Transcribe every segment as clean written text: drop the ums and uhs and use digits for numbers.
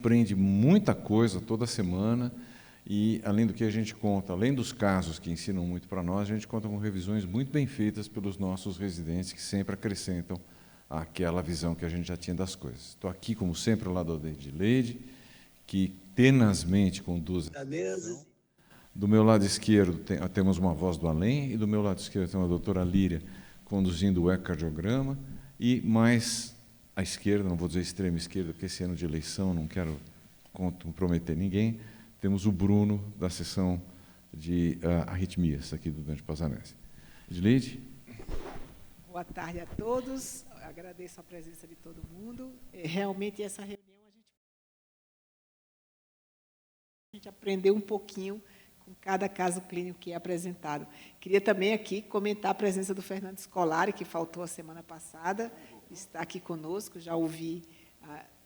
aprende muita coisa toda semana e, além do que a gente conta, além dos casos que ensinam muito para nós, a gente conta com revisões muito bem feitas pelos nossos residentes, que sempre acrescentam aquela visão que a gente já tinha das coisas. Estou aqui, como sempre, ao lado da Edileide, que tenazmente conduz a sessão. Do meu lado esquerdo temos uma voz do além, e do meu lado esquerdo tem a doutora Líria conduzindo o ecocardiograma, e mais à esquerda, não vou dizer extrema esquerda, porque esse ano de eleição não quero comprometer ninguém, temos o Bruno, da seção de arritmias, aqui do Dante Pazanese. Edileide? Boa tarde a todos, agradeço a presença de todo mundo. Realmente, essa reunião, a gente aprendeu um pouquinho com cada caso clínico que é apresentado. Queria também aqui comentar a presença do Fernando Scolari, que faltou a semana passada, está aqui conosco, já ouvi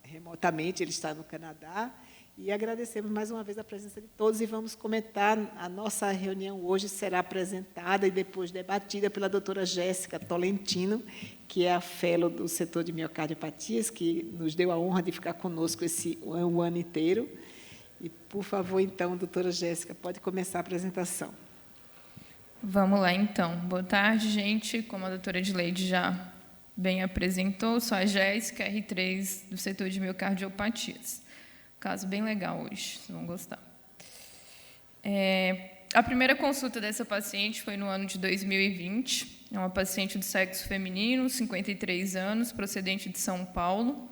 remotamente, ele está no Canadá, e agradecemos mais uma vez a presença de todos e vamos comentar. A nossa reunião hoje será apresentada e depois debatida pela doutora Jéssica Tolentino, que é a fellow do setor de miocardiopatias, que nos deu a honra de ficar conosco o ano inteiro. E, por favor, então, doutora Jéssica, pode começar a apresentação. Vamos lá, então. Boa tarde, gente. Como a doutora Edileide já bem apresentou, sou a Jéssica, R3 do setor de miocardiopatias. Caso bem legal hoje, vocês vão gostar. A primeira consulta dessa paciente foi no ano de 2020. É uma paciente do sexo feminino, 53 anos, procedente de São Paulo.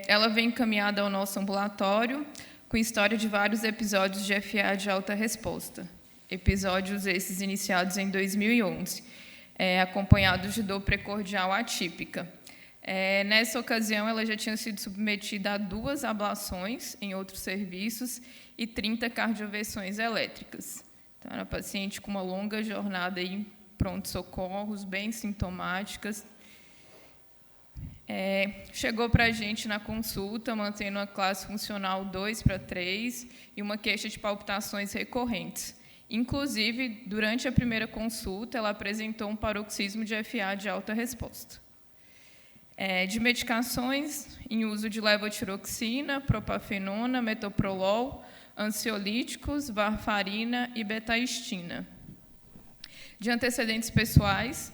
Ela vem encaminhada ao nosso ambulatório com história de vários episódios de FA de alta resposta. Episódios esses iniciados em 2011, acompanhados de dor precordial atípica. Nessa ocasião, ela já tinha sido submetida a 2 ablações em outros serviços e 30 cardioversões elétricas. Então, era uma paciente com uma longa jornada em pronto-socorros, bem sintomáticas. Chegou para a gente na consulta, mantendo a classe funcional 2/3 e uma queixa de palpitações recorrentes. Inclusive, durante a primeira consulta, ela apresentou um paroxismo de FA de alta resposta. De medicações, em uso de levotiroxina, propafenona, metoprolol, ansiolíticos, varfarina e betaistina. De antecedentes pessoais,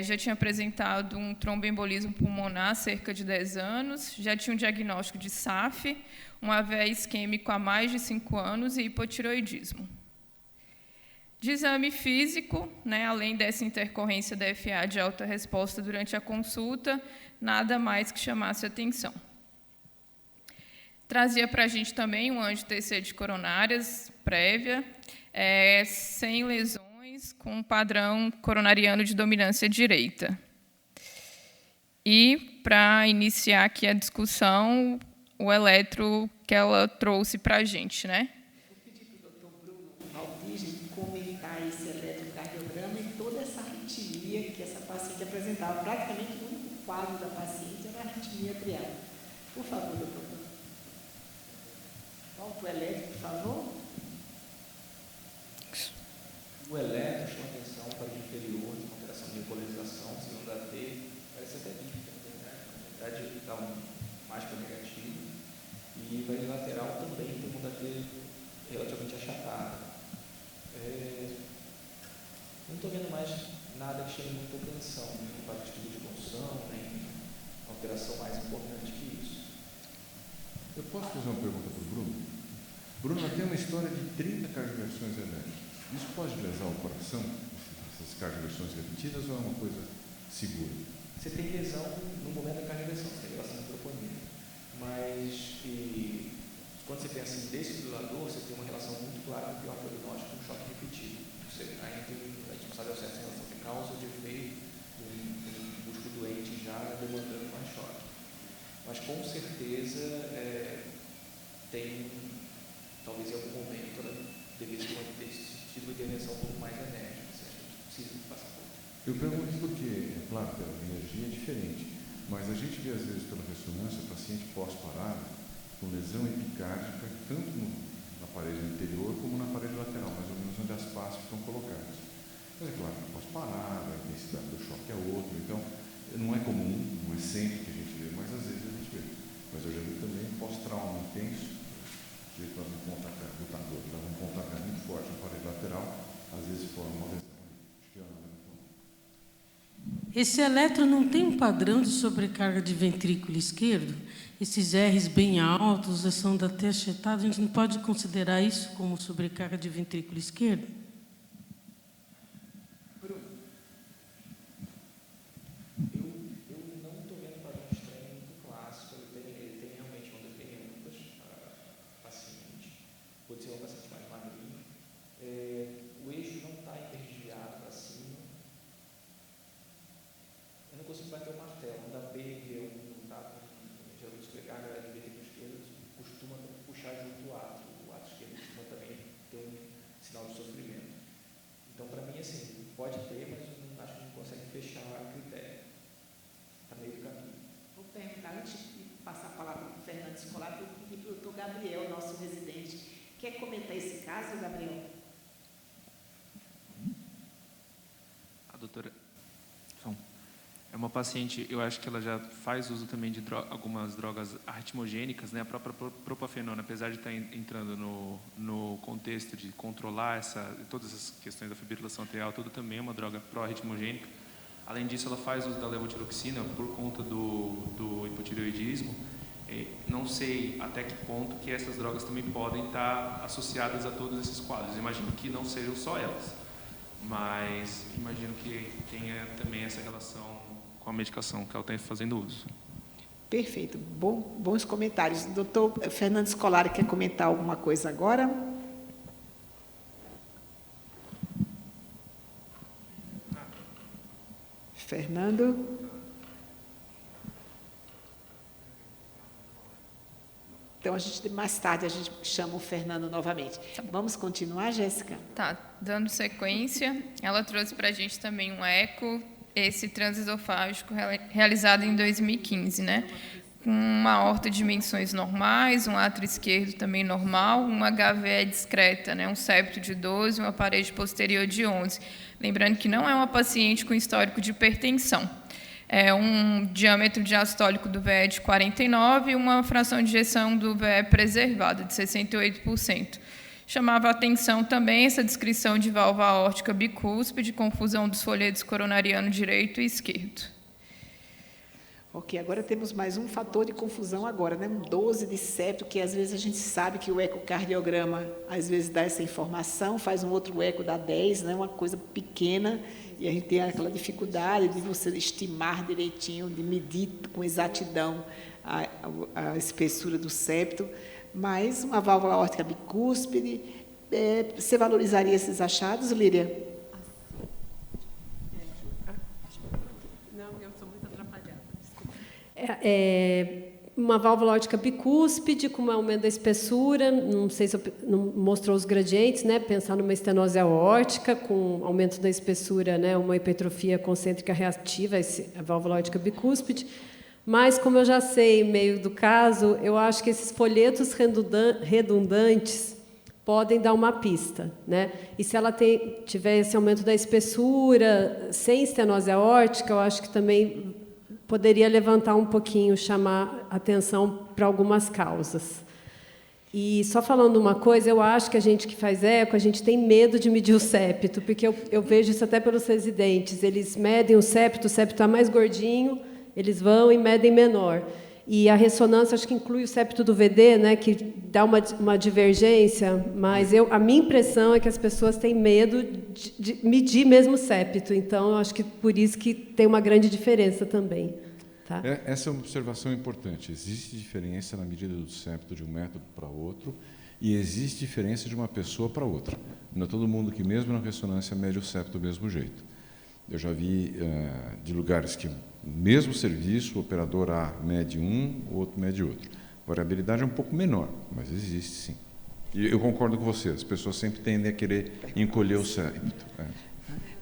já tinha apresentado um tromboembolismo pulmonar há cerca de 10 anos, já tinha um diagnóstico de SAF, um AVE isquêmico há mais de 5 anos e hipotiroidismo. De exame físico, além dessa intercorrência da FA de alta resposta durante a consulta, nada mais que chamasse atenção. Trazia para a gente também um angio-TC de coronárias prévia, sem lesões, com um padrão coronariano de dominância direita. E, para iniciar aqui a discussão, o eletro que ela trouxe para a gente, né? Apresentava praticamente o único quadro da paciente era a arritmia atrial. Por favor, doutor. Volta o eletro, por favor. O eletro chama atenção para o inferior de uma alteração de polarização, segundo a T, parece até bíblica, na verdade, está mais para negativo. E para o lateral também tem uma T relativamente achatada. Não estou vendo mais nada que chame muita atenção, nem para o tipo de condução, nem alteração mais importante que isso. Eu posso fazer uma pergunta para o Bruno? Bruno, tem uma história de 30 cardioversões elétricas. Isso pode lesar o coração, essas cardioversões repetidas, ou é uma coisa segura? Você tem lesão no momento da cardioversão, você tem relação de troponina. Mas quando você pensa em desfibrilador, você tem uma relação muito clara com o pior prognóstico com choque repetido. A gente não sabe ao certo se a relação de causa ou de efeito do músculo doente já demandando mais choque. Mas, com certeza, tem, talvez em algum momento, ela deveria ter tido uma intervenção um pouco mais enérgica, se a gente precisa passar por isso. Eu pergunto porque, é claro, a energia é diferente, mas a gente vê, às vezes, pela ressonância, o paciente pós-parada com lesão epicárdica, tanto na parede anterior como na parede lateral, mais ou menos onde as pastas estão colocadas. Mas é claro, pós-parada, a intensidade do choque é outra, então não é comum, não é sempre que a gente vê, mas às vezes a gente vê. Mas eu já vi também pós-trauma intenso, que leva um pontapé, lutador, leva um pontapé muito forte na parede lateral, às vezes forma uma lesão. Esse eletro não tem um padrão de sobrecarga de ventrículo esquerdo? Esses R's bem altos, a sonda até achetada, a gente não pode considerar isso como sobrecarga de ventrículo esquerdo? Eu não estou vendo padrão estranho muito clássico. Ele tem realmente ondas bem amplas, paciente. Pode ser um paciente mais magrinho. O eixo não está hiperdeviado para cima. Eu não consigo bater o martelo. Da B, B1, não está com geralmente sobrecarga de ventrículo esquerdo, costuma puxar junto o átrio. O átrio esquerdo costuma também ter um sinal de sofrimento. Então, para mim, assim, pode ter, mas acho que não consegue fechar a critério. Está meio do caminho. Vou perguntar, antes de passar a palavra para o Fernando Scolari, eu pedi para o doutor Gabriel, nosso residente. Quer comentar esse caso, Gabriel? A doutora é uma paciente, eu acho que ela já faz uso também de algumas drogas arritmogênicas, né? A própria propafenona, apesar de estar entrando no contexto de controlar todas essas questões da fibrilação atrial, tudo também é uma droga pró-arritmogênica. Além disso, ela faz uso da levotiroxina por conta do hipotireoidismo. Não sei até que ponto que essas drogas também podem estar associadas a todos esses quadros. Imagino que não sejam só elas, mas imagino que tenha também essa relação com a medicação que ela está fazendo uso. Perfeito. Bons comentários. Doutor Fernando Scolari, quer comentar alguma coisa agora? Fernando? Então, mais tarde, a gente chama o Fernando novamente. Vamos continuar, Jéssica? Tá, dando sequência, ela trouxe para a gente também um eco, esse transesofágico realizado em 2015, né? Com uma aorta de dimensões normais, um átrio esquerdo também normal, uma HVE discreta, né? Um septo de 12 e uma parede posterior de 11. Lembrando que não é uma paciente com histórico de hipertensão. É um diâmetro diastólico do VE de 49 e uma fração de ejeção do VE preservada de 68%. Chamava a atenção também essa descrição de válvula aórtica bicúspide, confusão dos folhetos coronariano direito e esquerdo. Ok, agora temos mais um fator de confusão agora, né? Um 12 de septo, que às vezes a gente sabe que o ecocardiograma às vezes dá essa informação, faz um outro eco, dá 10, né? Uma coisa pequena, e a gente tem aquela dificuldade de você estimar direitinho, de medir com exatidão a espessura do septo. Mas uma válvula aórtica bicúspide, você valorizaria esses achados, Líria? Não, eu sou muito atrapalhada, desculpa. Uma válvula aórtica bicúspide com um aumento da espessura, não sei se não mostrou os gradientes, né? Pensar numa estenose aórtica com aumento da espessura, né? Uma hipertrofia concêntrica reativa, a válvula aórtica bicúspide. Mas, como eu já sei, meio do caso, eu acho que esses folhetos redundantes podem dar uma pista, né? E se ela tiver esse aumento da espessura, sem estenose aórtica, eu acho que também poderia levantar um pouquinho, chamar atenção para algumas causas. E só falando uma coisa, eu acho que a gente que faz eco, a gente tem medo de medir o septo, porque eu vejo isso até pelos residentes, eles medem o septo está mais gordinho, eles vão e medem menor. E a ressonância, acho que inclui o septo do VD, né, que dá uma divergência, mas a minha impressão é que as pessoas têm medo de medir mesmo o septo. Então, eu acho que por isso que tem uma grande diferença também. Tá? Essa é uma observação importante. Existe diferença na medida do septo de um método para outro e existe diferença de uma pessoa para outra. Não é todo mundo que, mesmo na ressonância, mede o septo do mesmo jeito. Eu já vi de lugares que, no mesmo serviço, o operador A mede um, o outro mede outro. A variabilidade é um pouco menor, mas existe sim. E eu concordo com você, as pessoas sempre tendem a querer encolher o septo.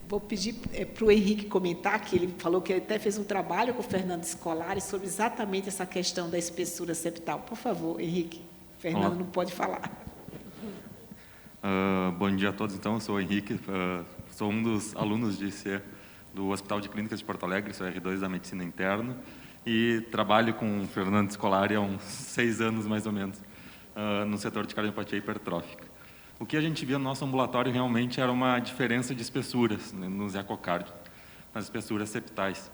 Vou pedir para o Henrique comentar, que ele falou que ele até fez um trabalho com o Fernando Scolari sobre exatamente essa questão da espessura septal. Por favor, Henrique. Fernando não pode falar. Bom dia a todos, então. Eu sou o Henrique, sou um dos alunos de IC do Hospital de Clínicas de Porto Alegre, sou R2 da Medicina Interna, e trabalho com o Fernando Scolari há uns 6 anos, mais ou menos, no setor de cardiopatia hipertrófica. O que a gente via no nosso ambulatório realmente era uma diferença de espessuras, né, nos ecocárdios, nas espessuras septais.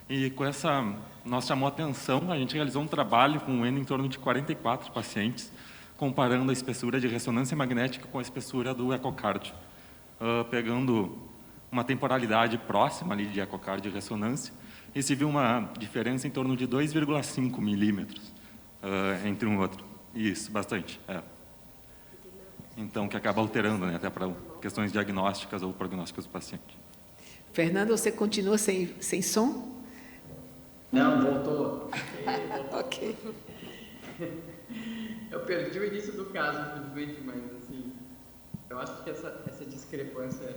E com essa, nós chamou a atenção, a gente realizou um trabalho com um N em torno de 44 pacientes, comparando a espessura de ressonância magnética com a espessura do ecocárdio, pegando uma temporalidade próxima ali de ecocárdio e ressonância, e se viu uma diferença em torno de 2,5 milímetros entre um outro. Isso, bastante. Então, que acaba alterando, né, até para questões diagnósticas ou prognósticas do paciente. Fernando, você continua sem som? Não, voltou. Ok. Eu perdi o início do caso, infelizmente, mas assim, eu acho que essa discrepância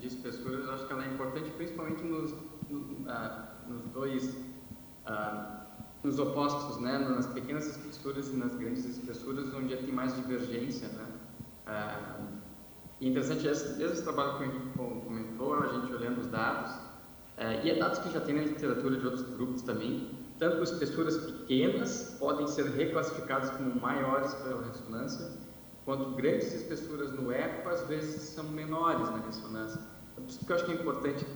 de espessuras, eu acho que ela é importante, principalmente nos dois, nos opostos, né? Nas pequenas espessuras e nas grandes espessuras, onde tem mais divergência, né? E interessante, esse trabalho que o Henrique comentou, a gente olhando os dados, e é dados que já tem na literatura de outros grupos também, tanto espessuras pequenas podem ser reclassificadas como maiores pela ressonância, quanto grandes espessuras no eco, às vezes, são menores na ressonância. Por isso que eu acho que é importante,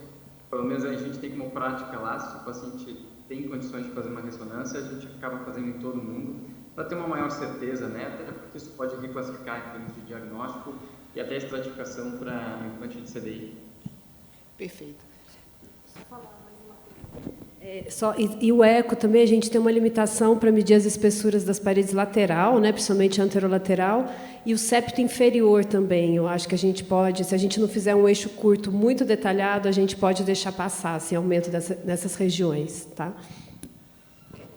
pelo menos a gente tem como prática lá, se o paciente tem condições de fazer uma ressonância, a gente acaba fazendo em todo mundo, para ter uma maior certeza, né? Até porque isso pode reclassificar em termos de diagnóstico e até estratificação para implante de CDI. Perfeito. E o eco também, a gente tem uma limitação para medir as espessuras das paredes lateral, né, principalmente anterolateral, e o septo inferior também. Eu acho que a gente pode, se a gente não fizer um eixo curto muito detalhado, a gente pode deixar passar assim, aumento nessas regiões. Tá?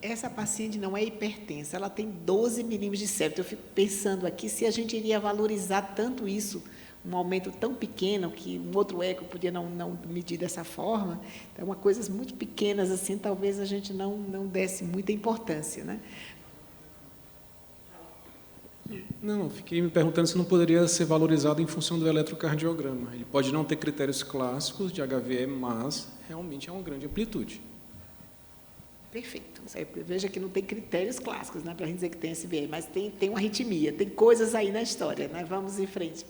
Essa paciente não é hipertensa, ela tem 12 milímetros de septo. Eu fico pensando aqui se a gente iria valorizar tanto isso, um aumento tão pequeno que um outro eco podia não medir dessa forma. Então, coisas muito pequenas assim, talvez a gente não desse muita importância, né? Não, fiquei me perguntando se não poderia ser valorizado em função do eletrocardiograma. Ele pode não ter critérios clássicos de HVE, mas realmente é uma grande amplitude. Perfeito. Veja que não tem critérios clássicos, né, para a gente dizer que tem SVE, mas tem uma arritmia, tem coisas aí na história, né? Vamos em frente.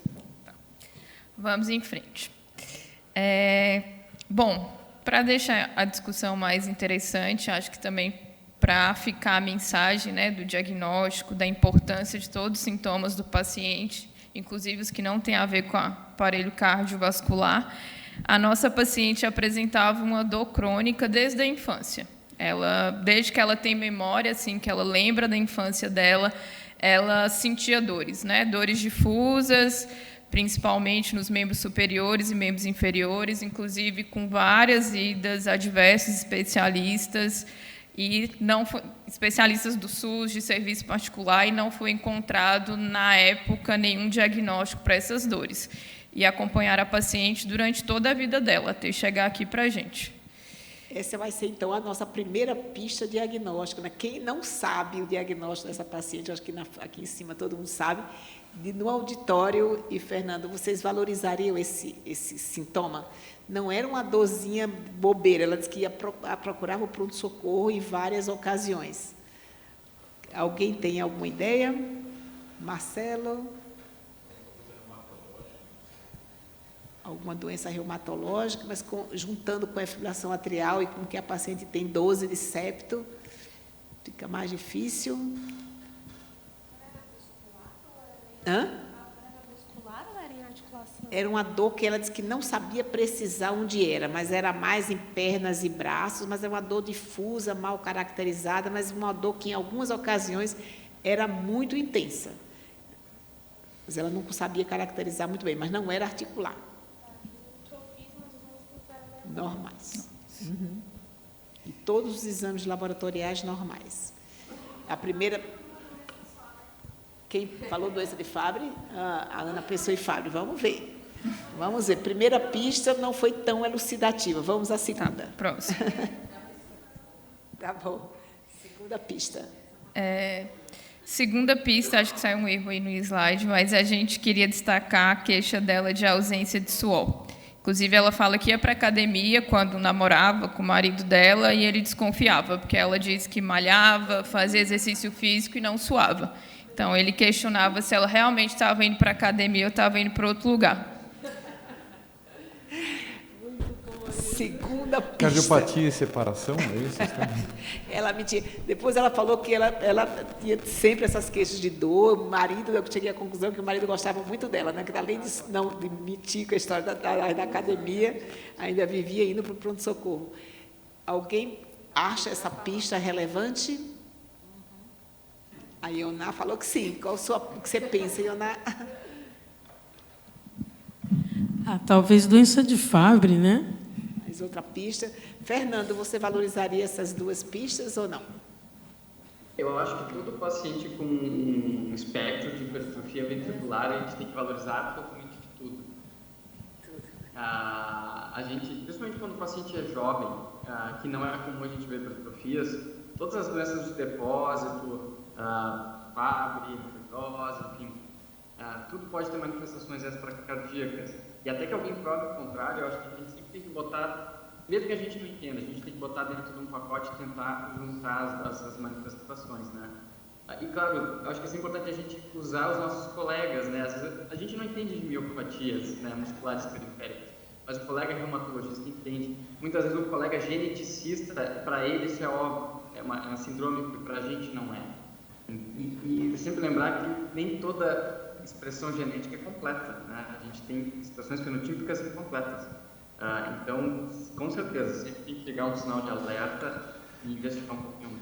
Vamos em frente. Bom, para deixar a discussão mais interessante, acho que também para ficar a mensagem, né, do diagnóstico, da importância de todos os sintomas do paciente, inclusive os que não têm a ver com o aparelho cardiovascular, a nossa paciente apresentava uma dor crônica desde a infância. Desde que ela tem memória, assim, que ela lembra da infância dela, ela sentia dores, né, dores difusas, principalmente nos membros superiores e membros inferiores, inclusive com várias idas a diversos especialistas, especialistas do SUS, de serviço particular, e não foi encontrado, na época, nenhum diagnóstico para essas dores. E acompanhar a paciente durante toda a vida dela, até chegar aqui para a gente. Essa vai ser, então, a nossa primeira pista diagnóstica, né? Quem não sabe o diagnóstico dessa paciente, eu acho que aqui em cima todo mundo sabe, no auditório, e, Fernando, vocês valorizariam esse sintoma? Não era uma dorzinha bobeira, ela disse que procurava o pronto-socorro em várias ocasiões. Alguém tem alguma ideia? Marcelo? Alguma doença reumatológica, mas juntando com a fibrilação atrial e com que a paciente tem 12 de septo, fica mais difícil. Era uma dor que ela disse que não sabia precisar onde era, mas era mais em pernas e braços, mas era uma dor difusa, mal caracterizada, mas uma dor que em algumas ocasiões era muito intensa. Mas ela não sabia caracterizar muito bem, mas não era articular. Normais. Uhum. E todos os exames laboratoriais normais. A primeira... Quem falou doença de Fabry? A Ana pensou em Fabry. Vamos ver. Vamos ver. Primeira pista não foi tão elucidativa. Vamos à segunda. Tá, próximo. Tá bom. Segunda pista. Segunda pista, acho que saiu um erro aí no slide, mas a gente queria destacar a queixa dela de ausência de suor. Inclusive, ela fala que ia para a academia quando namorava com o marido dela e ele desconfiava, porque ela disse que malhava, fazia exercício físico e não suava. Então, ele questionava se ela realmente estava indo para a academia ou estava indo para outro lugar. Segunda pista. Cardiopatia e separação, é isso? Ela mentia. Depois ela falou que ela tinha sempre essas queixas de dor. O marido, eu cheguei à conclusão que o marido gostava muito dela, né? Que além de mentir com a história da academia, ainda vivia indo para o pronto-socorro. Alguém acha essa pista relevante? A Ioná falou que sim. Qual o que você pensa, Ioná? Talvez doença de Fabry, né? Mais outra pista. Fernando, você valorizaria essas duas pistas ou não? Eu acho que todo paciente com um espectro de hipertrofia ventricular, a gente tem que valorizar absolutamente de tudo. A gente, principalmente quando o paciente é jovem, que não é comum a gente ver hipertrofias, todas as doenças de depósito, Fabry, fibrose, enfim, tudo pode ter manifestações extracardíacas. E até que alguém prove o contrário, eu acho que a gente sempre tem que botar, mesmo que a gente não entenda, a gente tem que botar dentro de um pacote e tentar juntar as manifestações, né? E claro, eu acho que é importante a gente usar os nossos colegas, né? Às vezes a gente não entende de miopatias, né, musculares periféricas, mas o colega reumatologista entende. Muitas vezes o colega geneticista, para ele isso é óbvio, é uma síndrome que para a gente não é. E sempre lembrar que nem toda expressão genética é completa, né? A gente tem situações fenotípicas incompletas. Então, com certeza, sempre tem que pegar um sinal de alerta e investigar um pouquinho.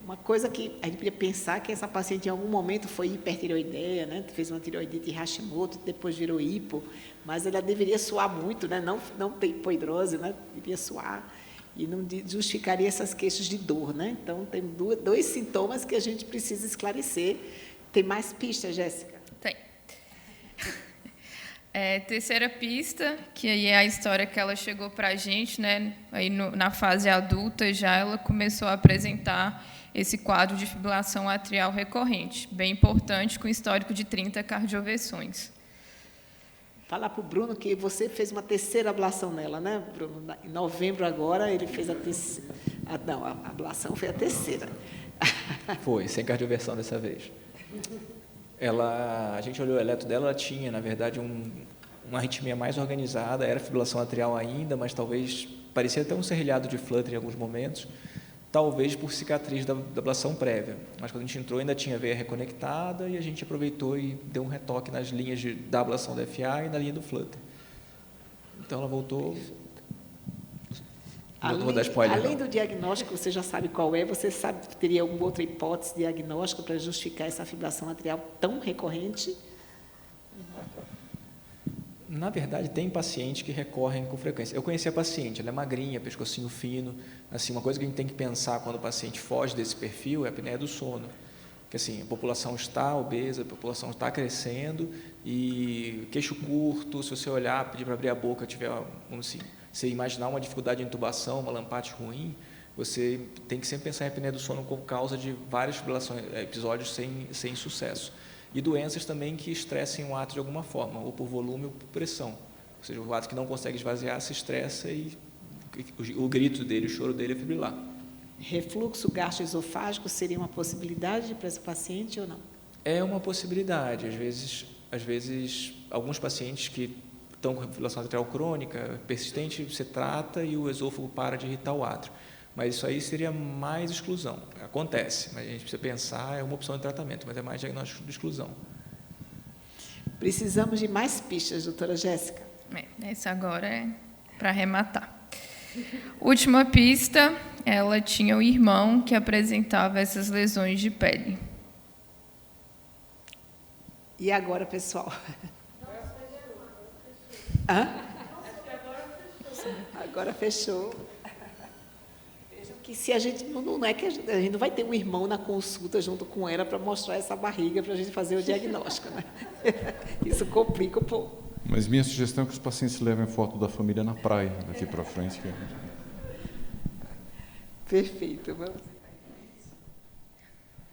Uma coisa que a gente podia pensar que essa paciente em algum momento foi hipertireoideia, né? Fez uma tireoidite Hashimoto, depois virou hipo, mas ela deveria suar muito, né? Não tem hipoidrose, né? Deveria suar e não justificaria essas queixas de dor, né? Então, tem dois sintomas que a gente precisa esclarecer. Tem mais pistas, Jéssica? Tem. Terceira pista, que aí é a história que ela chegou para a gente, né? Aí na fase adulta já ela começou a apresentar esse quadro de fibrilação atrial recorrente, bem importante, com histórico de 30 cardioversões. Falar para o Bruno que você fez uma terceira ablação nela, né, Bruno? Em novembro agora ele fez a terceira. Não, a ablação foi a terceira. Foi, sem cardioversão dessa vez. A gente olhou o eletro dela, ela tinha, na verdade, uma arritmia mais organizada, era fibrilação atrial ainda, mas talvez parecia até um serrilhado de flutter em alguns momentos, talvez por cicatriz da ablação prévia. Mas quando a gente entrou ainda tinha veia reconectada e a gente aproveitou e deu um retoque nas linhas da ablação da FA e na linha do flutter. Então ela voltou. Vou dar spoiler, além do diagnóstico, você já sabe qual é, você sabe, teria alguma outra hipótese diagnóstica para justificar essa fibrilação atrial tão recorrente? Na verdade, tem pacientes que recorrem com frequência. Eu conheci a paciente, ela é magrinha, pescocinho fino. Assim, uma coisa que a gente tem que pensar quando o paciente foge desse perfil é a apneia do sono. Porque assim, a população está obesa, a população está crescendo e queixo curto, se você olhar, pedir para abrir a boca, tiver, vamos assim, você imaginar uma dificuldade de intubação, uma lampate ruim, você tem que sempre pensar em apneia do sono como causa de várias fibrilações, episódios sem sucesso. E doenças também que estressem o ato de alguma forma, ou por volume ou por pressão. Ou seja, o ato que não consegue esvaziar se estressa e o grito dele, o choro dele é fibrilar. Refluxo gastroesofágico seria uma possibilidade para esse paciente ou não? É uma possibilidade. Às vezes alguns pacientes que estão com fibrilação atrial crônica, persistente, você trata e o esôfago para de irritar o átrio. Mas isso aí seria mais exclusão. Acontece, mas a gente precisa pensar, é uma opção de tratamento, mas é mais diagnóstico de exclusão. Precisamos de mais pistas, doutora Jéssica. Essa agora é para arrematar. Última pista, ela tinha um irmão que apresentava essas lesões de pele. E agora, pessoal? Hã? Agora fechou. Vejam que se a gente não é que a gente não vai ter um irmão na consulta junto com ela para mostrar essa barriga para a gente fazer o diagnóstico, né? Isso complica um pouco. Mas minha sugestão é que os pacientes levem foto da família na praia daqui para frente. Perfeito. Vamos.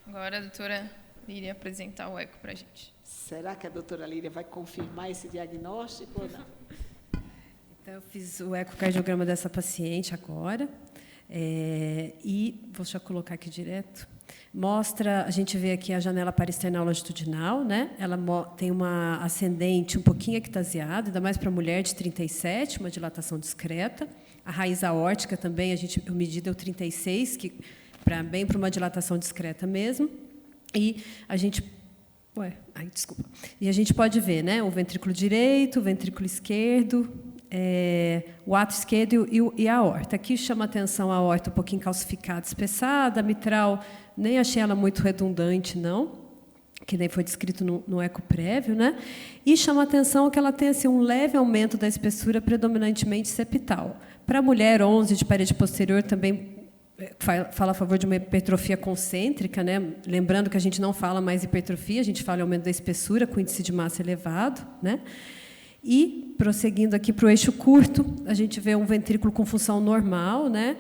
Agora a doutora Líria apresentar o eco para a gente. Será que a doutora Líria vai confirmar esse diagnóstico ou não? Então, eu fiz o ecocardiograma dessa paciente agora. E vou já colocar aqui direto. Mostra, a gente vê aqui a janela parasternal longitudinal, né? Ela tem uma ascendente um pouquinho ectasiada, ainda mais para mulher de 37, uma dilatação discreta. A raiz aórtica também, eu medi deu 36, que bem para uma dilatação discreta mesmo. E a gente desculpa. E a gente pode ver, né, o ventrículo direito, o ventrículo esquerdo, o átrio esquerdo e a aorta. Aqui chama a atenção a aorta um pouquinho calcificada, espessada, a mitral, nem achei ela muito redundante, não, que nem foi descrito no eco prévio, né? E chama a atenção que ela tem assim, um leve aumento da espessura, predominantemente septal. Para a mulher 11 de parede posterior também fala a favor de uma hipertrofia concêntrica, né? Lembrando que a gente não fala mais hipertrofia, a gente fala em aumento da espessura com índice de massa elevado, né? E, prosseguindo aqui para o eixo curto, a gente vê um ventrículo com função normal, né?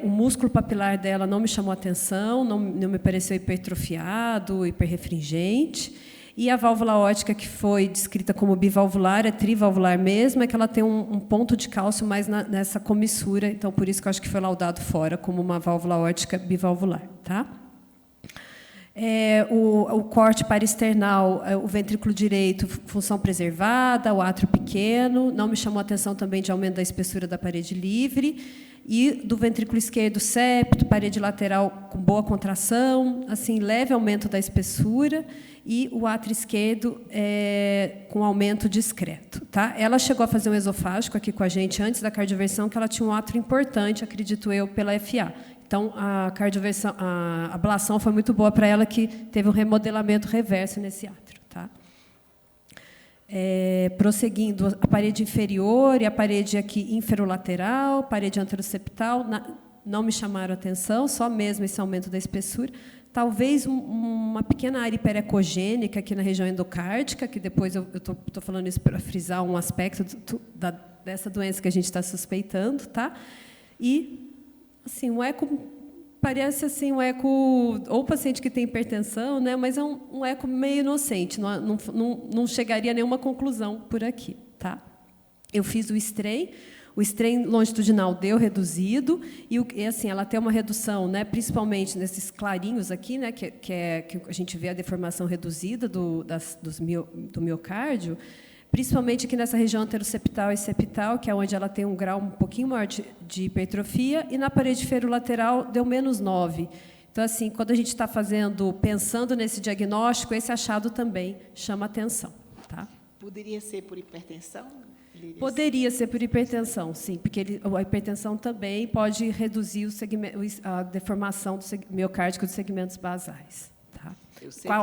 O músculo papilar dela não me chamou a atenção, não me pareceu hipertrofiado, hiperrefringente. E a válvula aórtica, que foi descrita como bivalvular, é trivalvular mesmo, é que ela tem um ponto de cálcio mais nessa comissura, então, por isso que eu acho que foi laudado fora como uma válvula aórtica bivalvular. Tá? O corte parasternal, o ventrículo direito, função preservada, o átrio pequeno, não me chamou a atenção também de aumento da espessura da parede livre, e do ventrículo esquerdo, septo, parede lateral com boa contração, assim, leve aumento da espessura, e o átrio esquerdo com aumento discreto. Tá? Ela chegou a fazer um esofágico aqui com a gente antes da cardioversão, que ela tinha um átrio importante, acredito eu, pela FA. Então, a cardioversão, a ablação foi muito boa para ela, que teve um remodelamento reverso nesse átrio. Tá? Prosseguindo, a parede inferior e a parede aqui inferolateral, parede anteroseptal, não me chamaram a atenção, só mesmo esse aumento da espessura. Talvez uma pequena área hiperecogênica aqui na região endocárdica, que depois eu estou falando isso para frisar um aspecto dessa doença que a gente está suspeitando. Tá? E, assim, um eco parece assim, um eco, ou paciente que tem hipertensão, né, mas é um eco meio inocente, não chegaria a nenhuma conclusão por aqui. Tá? Eu fiz o strain longitudinal deu reduzido, e assim, ela tem uma redução, né, principalmente nesses clarinhos aqui, né, que a gente vê a deformação reduzida do miocárdio, principalmente aqui nessa região anteroseptal e septal, que é onde ela tem um grau um pouquinho maior de hipertrofia, e na parede ferolateral deu -9. Então, assim, quando a gente está pensando nesse diagnóstico, esse achado também chama atenção. Tá? Poderia ser por hipertensão? Poderia ser por hipertensão, sim, porque a hipertensão também pode reduzir a deformação miocárdica dos segmentos basais. Tá? Com a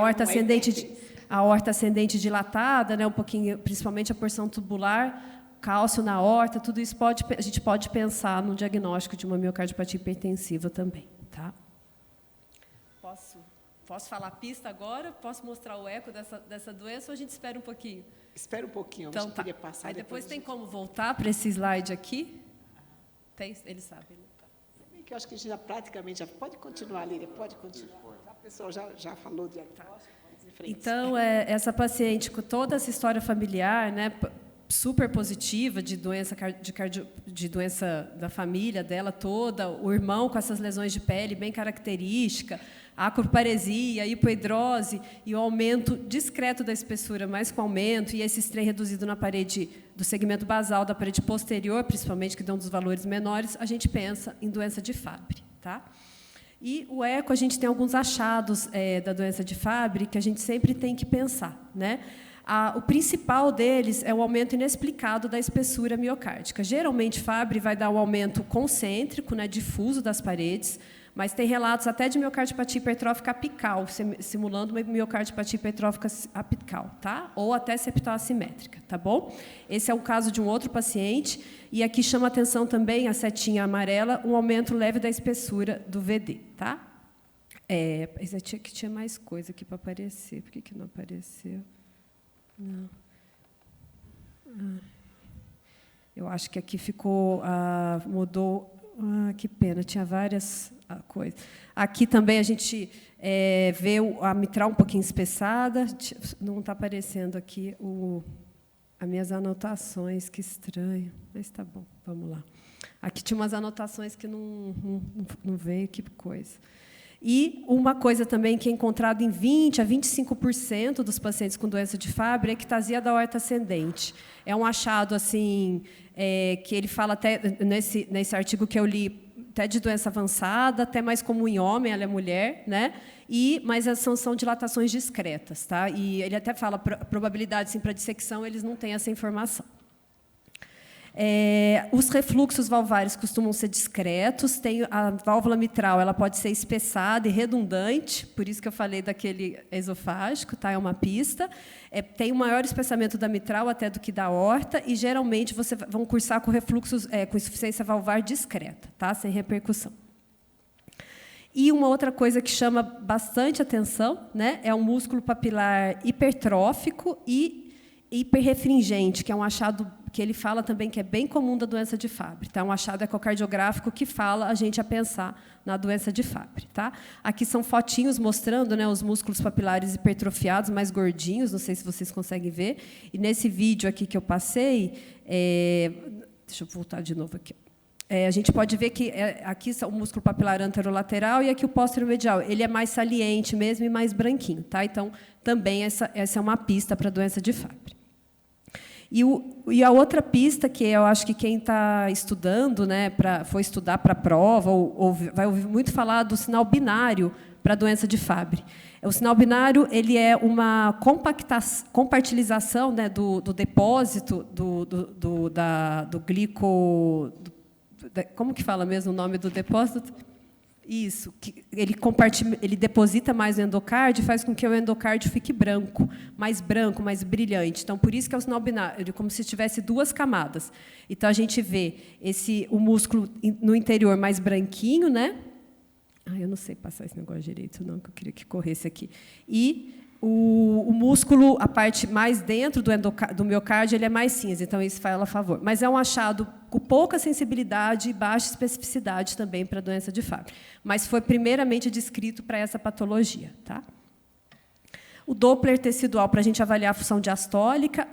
aorta ascendente dilatada, né, um pouquinho, principalmente a porção tubular, cálcio na aorta, tudo isso a gente pode pensar no diagnóstico de uma miocardiopatia hipertensiva também. Tá? Posso falar a pista agora? Posso mostrar o eco dessa doença ou a gente espera um pouquinho? Espera um pouquinho, então, queria passar. Aí depois tem como voltar para esse slide aqui? Tem, ele sabe. Né? Que eu acho que a gente praticamente já pode continuar, Lília, pode continuar. A pessoa já falou de diagnóstico. Então, essa paciente com toda essa história familiar, né, super positiva de doença da família dela toda, o irmão com essas lesões de pele bem característica, a acroparesia, hipohidrose e o aumento discreto da espessura, mais com aumento, e esse strain reduzido na parede do segmento basal da parede posterior, principalmente, que dão dos valores menores, a gente pensa em doença de Fabry. Tá? E o eco, a gente tem alguns achados da doença de Fabry que a gente sempre tem que pensar. Né? O principal deles é o aumento inexplicado da espessura miocárdica. Geralmente, Fabry vai dar um aumento concêntrico, né, difuso das paredes, mas tem relatos até de miocardiopatia hipertrófica apical, simulando uma miocardiopatia hipertrófica apical, tá? Ou até septal assimétrica, tá bom? Esse é o caso de um outro paciente, e aqui chama atenção também, a setinha amarela, um aumento leve da espessura do VD, tá? Que tinha mais coisa aqui para aparecer, por que não apareceu? Não. Eu acho que aqui ficou, mudou, que pena, tinha várias coisas. Aqui também a gente vê a mitral um pouquinho espessada, não está aparecendo aqui As minhas anotações, que estranho. Mas tá bom, vamos lá. Aqui tinha umas anotações que não veio, que coisa. E uma coisa também que é encontrada em 20% a 25% dos pacientes com doença de Fabry é ectasia da aorta ascendente. É um achado assim, que ele fala até nesse artigo que eu li, até de doença avançada, até mais comum em homem, ela é mulher, né? Mas são dilatações discretas, tá? E ele até fala probabilidade assim, para dissecção, eles não têm essa informação. Os refluxos valvares costumam ser discretos. Tem a válvula mitral, ela pode ser espessada e redundante, por isso que eu falei daquele esofágico, tá? É uma pista. Tem um maior espessamento da mitral até do que da aorta, e geralmente vocês vão cursar com refluxos com insuficiência valvar discreta, tá? Sem repercussão. E uma outra coisa que chama bastante atenção, né, é o músculo papilar hipertrófico e hiperrefringente, que é um achado que ele fala também que é bem comum da doença de Fabry. Tá? Um achado ecocardiográfico que fala a gente a pensar na doença de Fabry. Tá? Aqui são fotinhos mostrando, né, os músculos papilares hipertrofiados, mais gordinhos, não sei se vocês conseguem ver. E nesse vídeo aqui que eu passei, deixa eu voltar de novo aqui. A gente pode ver que aqui o músculo papilar anterolateral e aqui o posteromedial. Ele é mais saliente mesmo e mais branquinho. Tá? Então, também essa é uma pista para a doença de Fabry. E a outra pista, que eu acho que quem está estudando, né, for estudar para a prova, ou vai ouvir muito falar do sinal binário para a doença de Fabry. O sinal binário ele é uma compartilização, né, do depósito do glico... Como que fala mesmo o nome do depósito? Isso, que ele deposita mais no endocárdio e faz com que o endocárdio fique branco, mais brilhante. Então, por isso que é o sinal binário, como se tivesse duas camadas. Então, a gente vê o músculo no interior mais branquinho, né? Eu não sei passar esse negócio direito, não, que eu queria que corresse aqui. E o músculo, a parte mais dentro do miocárdio, ele é mais cinza, então isso fala a favor. Mas é um achado com pouca sensibilidade e baixa especificidade também para a doença de Fabry. Mas foi primeiramente descrito para essa patologia. Tá? O Doppler tecidual, para a gente avaliar a função diastólica.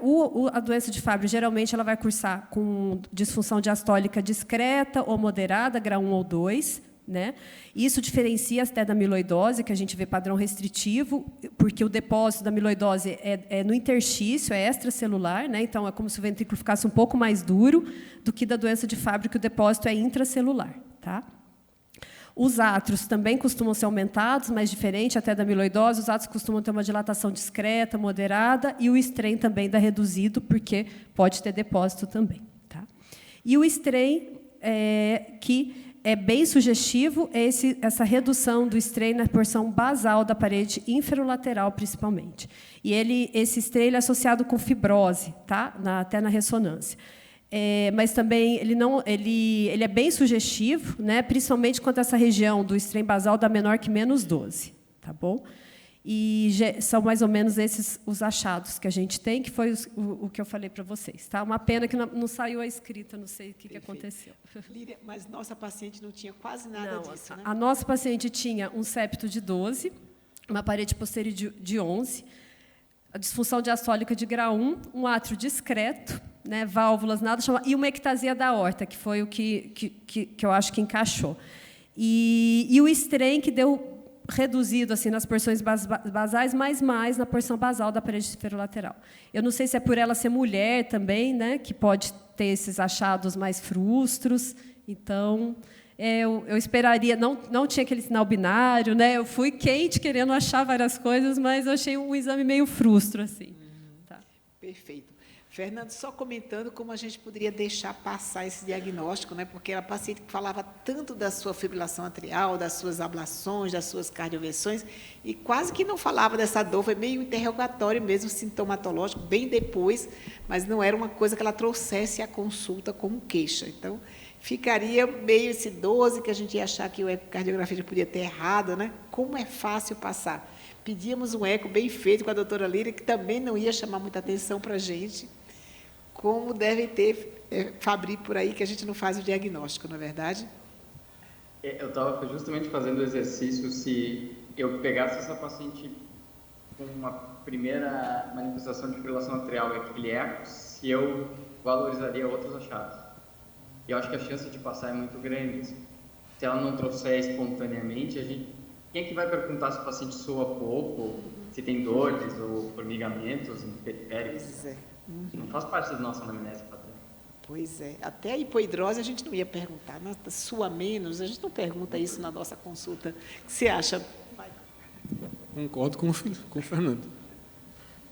A doença de Fabry, geralmente, ela vai cursar com disfunção diastólica discreta ou moderada, grau 1 ou 2. Né? Isso diferencia até da amiloidose, que a gente vê padrão restritivo, porque o depósito da amiloidose é no interstício, é extracelular, né? Então, é como se o ventrículo ficasse um pouco mais duro do que da doença de Fabry, que o depósito é intracelular. Tá? Os átrios também costumam ser aumentados, mas diferente até da amiloidose, os átrios costumam ter uma dilatação discreta, moderada, e o strain também dá reduzido, porque pode ter depósito também. Tá? E o strain, que é bem sugestivo, essa redução do strain na porção basal da parede inferolateral, principalmente. E esse strain é associado com fibrose, tá? Até na ressonância. Mas também ele é bem sugestivo, né? Principalmente quando essa região do strain basal dá menor que menos 12. Tá bom? E são mais ou menos esses os achados que a gente tem, que foi o que eu falei para vocês. Tá? Uma pena que não saiu a escrita, não sei o que aconteceu. Líria, mas nossa paciente não tinha quase nada disso, né? A nossa paciente tinha um septo de 12, uma parede posterior de 11, a disfunção diastólica de grau 1, um átrio discreto, né, válvulas, nada chamado, e uma ectasia da aorta, que foi o que eu acho que encaixou. E o strain que deu reduzido assim nas porções basais, mas mais na porção basal da parede esferolateral. Eu não sei se é por ela ser mulher também, né, que pode ter esses achados mais frustros. Então, eu esperaria, não tinha aquele sinal binário, né? Eu fui quente querendo achar várias coisas, mas eu achei um exame meio frustro assim. Tá. Perfeito. Fernando, só comentando como a gente poderia deixar passar esse diagnóstico, né? Porque era a paciente que falava tanto da sua fibrilação atrial, das suas ablações, das suas cardioversões, e quase que não falava dessa dor, foi meio interrogatório mesmo, sintomatológico, bem depois, mas não era uma coisa que ela trouxesse à consulta como queixa. Então, ficaria meio esse 12, que a gente ia achar que o ecocardiografia podia ter errado, né? Como é fácil passar. Pedíamos um eco bem feito com a doutora Líria, que também não ia chamar muita atenção para a gente, como deve ter Fabry por aí, que a gente não faz o diagnóstico, não é verdade? Eu estava justamente fazendo o exercício, se eu pegasse essa paciente com uma primeira manifestação de fibrilação atrial e aquele eco, se eu valorizaria outros achados. E eu acho que a chance de passar é muito grande. Se ela não trouxer espontaneamente, quem é que vai perguntar se o paciente soa pouco, se tem dores ou formigamentos periféricos? Pois é. Não faz parte da nossa anamnese padrão. Pois é. Até a hipoidrose a gente não ia perguntar. Sua menos, a gente não pergunta isso na nossa consulta. O que você acha? Concordo com o Fernando.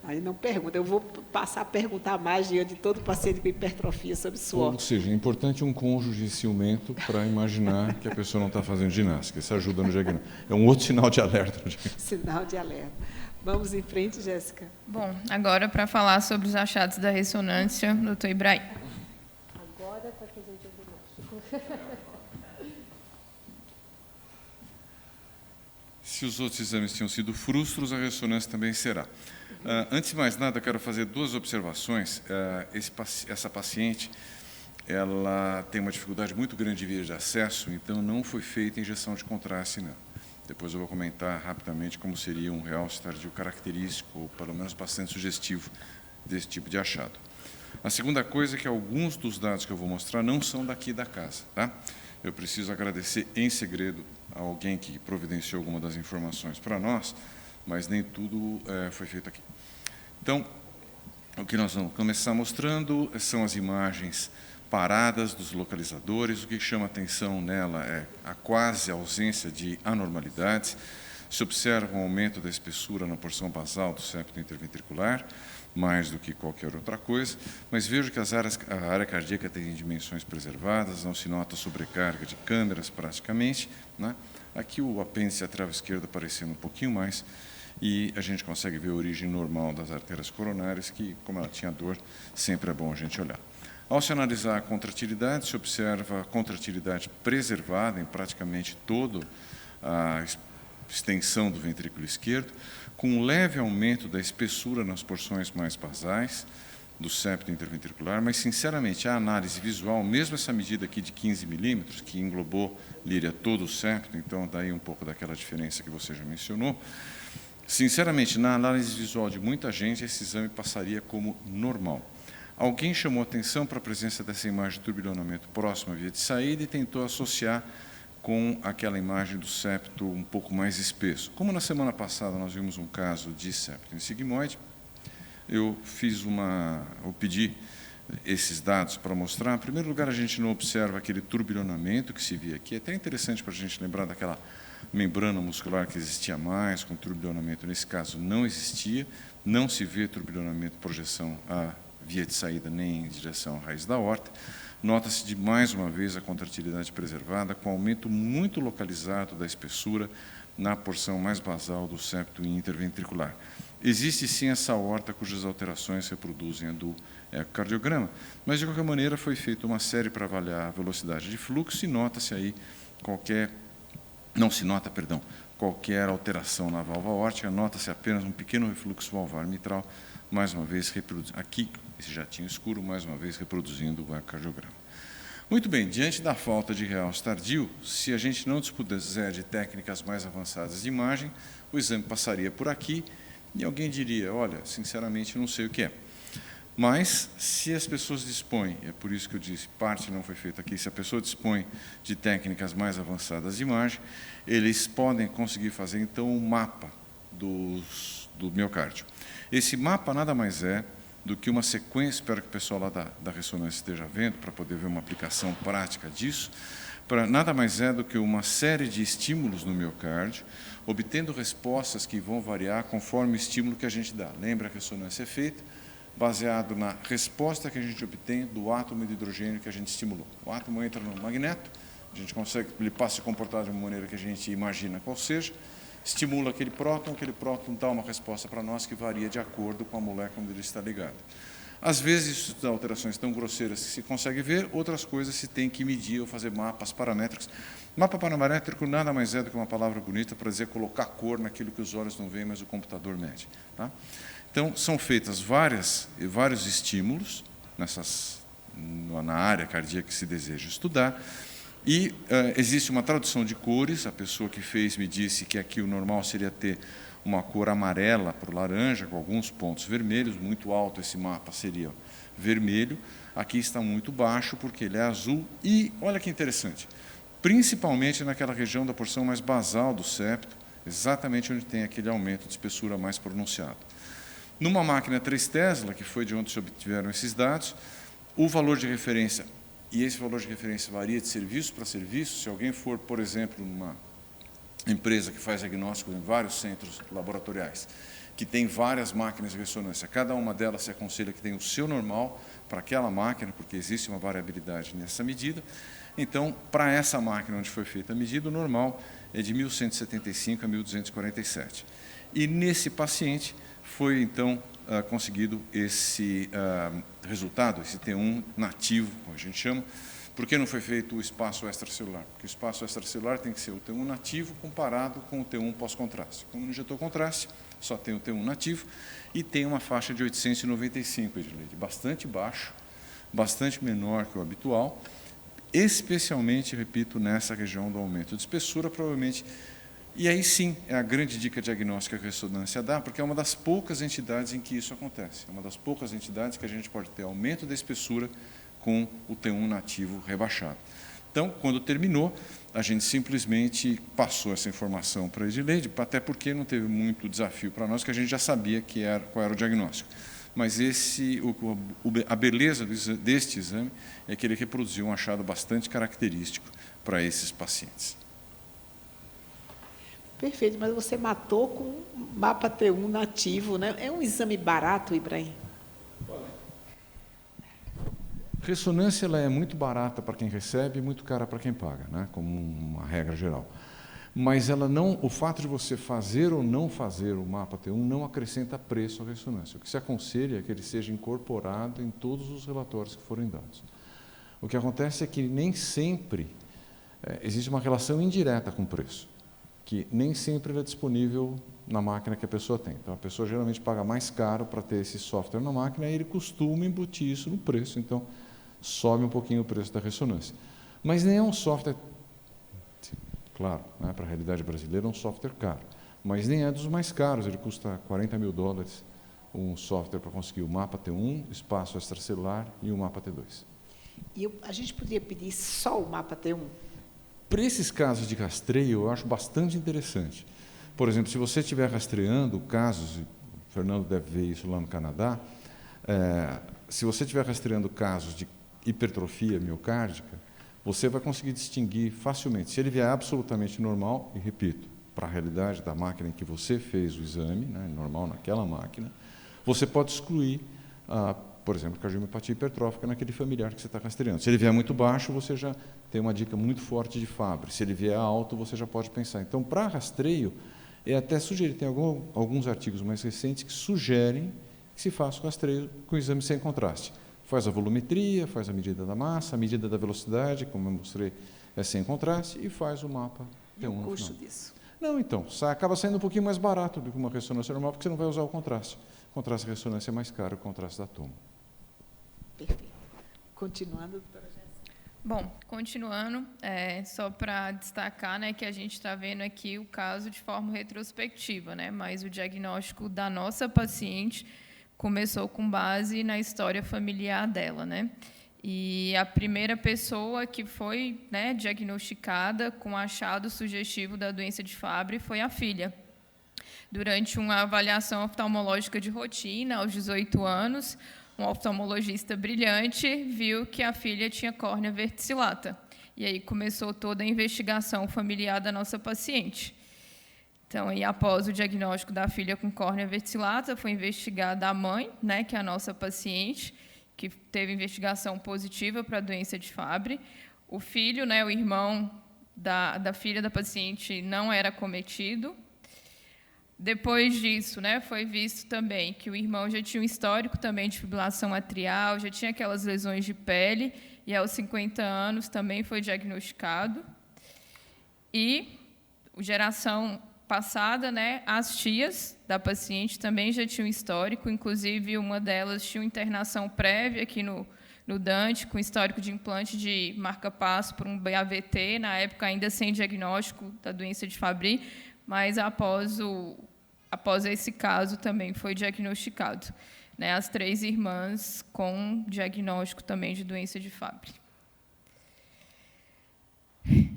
Aí não pergunta. Eu vou passar a perguntar mais diante de todo paciente com hipertrofia sobre suor. Ou seja, é importante um cônjuge ciumento para imaginar que a pessoa não está fazendo ginástica. Isso ajuda no diagnóstico. É um outro sinal de alerta. Sinal de alerta. Vamos em frente, Jéssica. Bom, agora para falar sobre os achados da ressonância, doutor Ibrahim. Agora para fazer o diagnóstico. Se os outros exames tinham sido frustros, a ressonância também será. Antes de mais nada, quero fazer duas observações. Essa paciente, ela tem uma dificuldade muito grande de via de acesso, então não foi feita injeção de contraste nela. Depois eu vou comentar rapidamente como seria um realce tardio característico, ou pelo menos bastante sugestivo desse tipo de achado. A segunda coisa é que alguns dos dados que eu vou mostrar não são daqui da casa, tá? Eu preciso agradecer em segredo a alguém que providenciou alguma das informações para nós, mas nem tudo foi feito aqui. Então, o que nós vamos começar mostrando são as imagens paradas dos localizadores. O que chama atenção nela é a quase ausência de anormalidades. Se observa um aumento da espessura na porção basal do septo interventricular, mais do que qualquer outra coisa, mas vejo que a área cardíaca tem dimensões preservadas, não se nota sobrecarga de câmeras praticamente, né? Aqui o apêndice atrás esquerdo aparecendo um pouquinho mais, e a gente consegue ver a origem normal das artérias coronárias, que, como ela tinha dor, sempre é bom a gente olhar. Ao se analisar a contratilidade, se observa a contratilidade preservada em praticamente toda a extensão do ventrículo esquerdo, com um leve aumento da espessura nas porções mais basais do septo interventricular, mas, sinceramente, a análise visual, mesmo essa medida aqui de 15 milímetros, que englobou, Líria, todo o septo, então daí um pouco daquela diferença que você já mencionou, sinceramente, na análise visual de muita gente, esse exame passaria como normal. Alguém chamou atenção para a presença dessa imagem de turbilhonamento próximo à via de saída e tentou associar com aquela imagem do septo um pouco mais espesso. Como na semana passada nós vimos um caso de septo em sigmoide, eu pedi esses dados para mostrar. Em primeiro lugar, a gente não observa aquele turbilhonamento que se via aqui. É até interessante para a gente lembrar daquela membrana muscular que existia mais, com turbilhonamento. Nesse caso, não existia. Não se vê turbilhonamento, projeção à via de saída, nem em direção à raiz da aorta. Nota-se, de mais uma vez, a contratilidade preservada, com aumento muito localizado da espessura na porção mais basal do septo interventricular. Existe, sim, essa aorta cujas alterações reproduzem a do ecocardiograma, mas, de qualquer maneira, foi feita uma série para avaliar a velocidade de fluxo e nota-se aí qualquer alteração na válvula aórtica, nota-se apenas um pequeno refluxo valvar mitral, mais uma vez, aqui, esse jatinho escuro, mais uma vez, reproduzindo o ecocardiograma. Muito bem, diante da falta de realce tardio, se a gente não dispuser de técnicas mais avançadas de imagem, o exame passaria por aqui e alguém diria, olha, sinceramente, não sei o que é. Mas, se as pessoas dispõem, é por isso que eu disse, parte não foi feita aqui, se a pessoa dispõe de técnicas mais avançadas de imagem, eles podem conseguir fazer, então, um mapa do miocárdio. Esse mapa nada mais é do que uma sequência, espero que o pessoal lá da ressonância esteja vendo, para poder ver uma aplicação prática disso, nada mais é do que uma série de estímulos no miocárdio, obtendo respostas que vão variar conforme o estímulo que a gente dá. Lembra, a ressonância é feita baseado na resposta que a gente obtém do átomo de hidrogênio que a gente estimulou. O átomo entra no magneto, a gente consegue, ele passa a se comportar de uma maneira que a gente imagina qual seja, estimula aquele próton dá uma resposta para nós que varia de acordo com a molécula onde ele está ligado. Às vezes, isso dá alterações tão grosseiras que se consegue ver, outras coisas se tem que medir ou fazer mapas paramétricos. Mapa paramétrico nada mais é do que uma palavra bonita para dizer colocar cor naquilo que os olhos não veem, mas o computador mede. Tá? Então, são feitas vários estímulos na área cardíaca que se deseja estudar, e existe uma tradução de cores. A pessoa que fez me disse que aqui o normal seria ter uma cor amarela para o laranja, com alguns pontos vermelhos, muito alto esse mapa seria vermelho, aqui está muito baixo porque ele é azul, e olha que interessante, principalmente naquela região da porção mais basal do septo, exatamente onde tem aquele aumento de espessura mais pronunciado. Numa máquina 3 Tesla, que foi de onde se obtiveram esses dados, o valor de referência, e esse valor de referência varia de serviço para serviço, se alguém for, por exemplo, numa empresa que faz diagnóstico em vários centros laboratoriais, que tem várias máquinas de ressonância, cada uma delas se aconselha que tenha o seu normal para aquela máquina, porque existe uma variabilidade nessa medida. Então, para essa máquina onde foi feita a medida, o normal é de 1.175 a 1.247. E nesse paciente foi, então, conseguido esse resultado, esse T1 nativo, como a gente chama. Por que não foi feito o espaço extracelular? Porque o espaço extracelular tem que ser o T1 nativo comparado com o T1 pós-contraste. Como não injetou contraste, só tem o T1 nativo e tem uma faixa de 895, Edileide, bastante baixo, bastante menor que o habitual, especialmente, repito, nessa região do aumento de espessura, provavelmente. E aí sim, é a grande dica diagnóstica que a ressonância dá, porque é uma das poucas entidades em que isso acontece. É uma das poucas entidades que a gente pode ter aumento da espessura com o T1 nativo rebaixado. Então, quando terminou, a gente simplesmente passou essa informação para a Edileide, até porque não teve muito desafio para nós, que a gente já sabia qual era o diagnóstico. Mas a beleza deste exame é que ele reproduziu um achado bastante característico para esses pacientes. Perfeito, mas você matou com mapa T1 nativo, né? É um exame barato, Ibrahim? Ressonância ela é muito barata para quem recebe e muito cara para quem paga, né? Como uma regra geral. Mas ela não, o fato de você fazer ou não fazer o mapa T1 não acrescenta preço à ressonância. O que se aconselha é que ele seja incorporado em todos os relatórios que forem dados. O que acontece é que nem sempre existe uma relação indireta com o preço, que nem sempre ele é disponível na máquina que a pessoa tem. Então, a pessoa geralmente paga mais caro para ter esse software na máquina e ele costuma embutir isso no preço, então sobe um pouquinho o preço da ressonância. Mas nem é um software, claro, né, para a realidade brasileira é um software caro, mas nem é dos mais caros, ele custa $40 mil um software para conseguir o mapa T1, espaço extracelular e o mapa T2. E a gente poderia pedir só o mapa T1? Para esses casos de rastreio, eu acho bastante interessante. Por exemplo, se você estiver rastreando casos, o Fernando deve ver isso lá no Canadá, se você estiver rastreando casos de hipertrofia miocárdica, você vai conseguir distinguir facilmente. Se ele vier absolutamente normal, e repito, para a realidade da máquina em que você fez o exame, né, normal naquela máquina, você pode excluir, por exemplo, cardiomiopatia hipertrófica naquele familiar que você está rastreando. Se ele vier muito baixo, você já tem uma dica muito forte de Fabry. Se ele vier alto, você já pode pensar. Então, para rastreio, até sugerir, tem alguns artigos mais recentes que sugerem que se faça o rastreio com o exame sem contraste. Faz a volumetria, faz a medida da massa, a medida da velocidade, como eu mostrei, é sem contraste, e faz o mapa T1 no final. E o custo disso? Não, então, acaba saindo um pouquinho mais barato do que uma ressonância normal, porque você não vai usar o contraste. O contraste de ressonância é mais caro que o contraste da toma. Perfeito. Continuando, doutora Jéssica. Bom, continuando, só para destacar, né, que a gente está vendo aqui o caso de forma retrospectiva, né, mas o diagnóstico da nossa paciente começou com base na história familiar dela, né? E a primeira pessoa que foi, né, diagnosticada com achado sugestivo da doença de Fabry foi a filha. Durante uma avaliação oftalmológica de rotina, aos 18 anos, um oftalmologista brilhante viu que a filha tinha córnea verticillata. E aí começou toda a investigação familiar da nossa paciente. Então, aí, após o diagnóstico da filha com córnea verticillata, foi investigada a mãe, né, que é a nossa paciente, que teve investigação positiva para a doença de Fabry. O filho, né, o irmão da filha da paciente, não era acometido. Depois disso, né, foi visto também que o irmão já tinha um histórico também de fibrilação atrial, já tinha aquelas lesões de pele, e aos 50 anos também foi diagnosticado. E geração passada, né, as tias da paciente também já tinham histórico, inclusive uma delas tinha uma internação prévia aqui no Dante, com histórico de implante de marca-passo por um BAVT, na época ainda sem diagnóstico da doença de Fabry, mas após após esse caso, também foi diagnosticado, né, as 3 irmãs com diagnóstico também de doença de Fabry.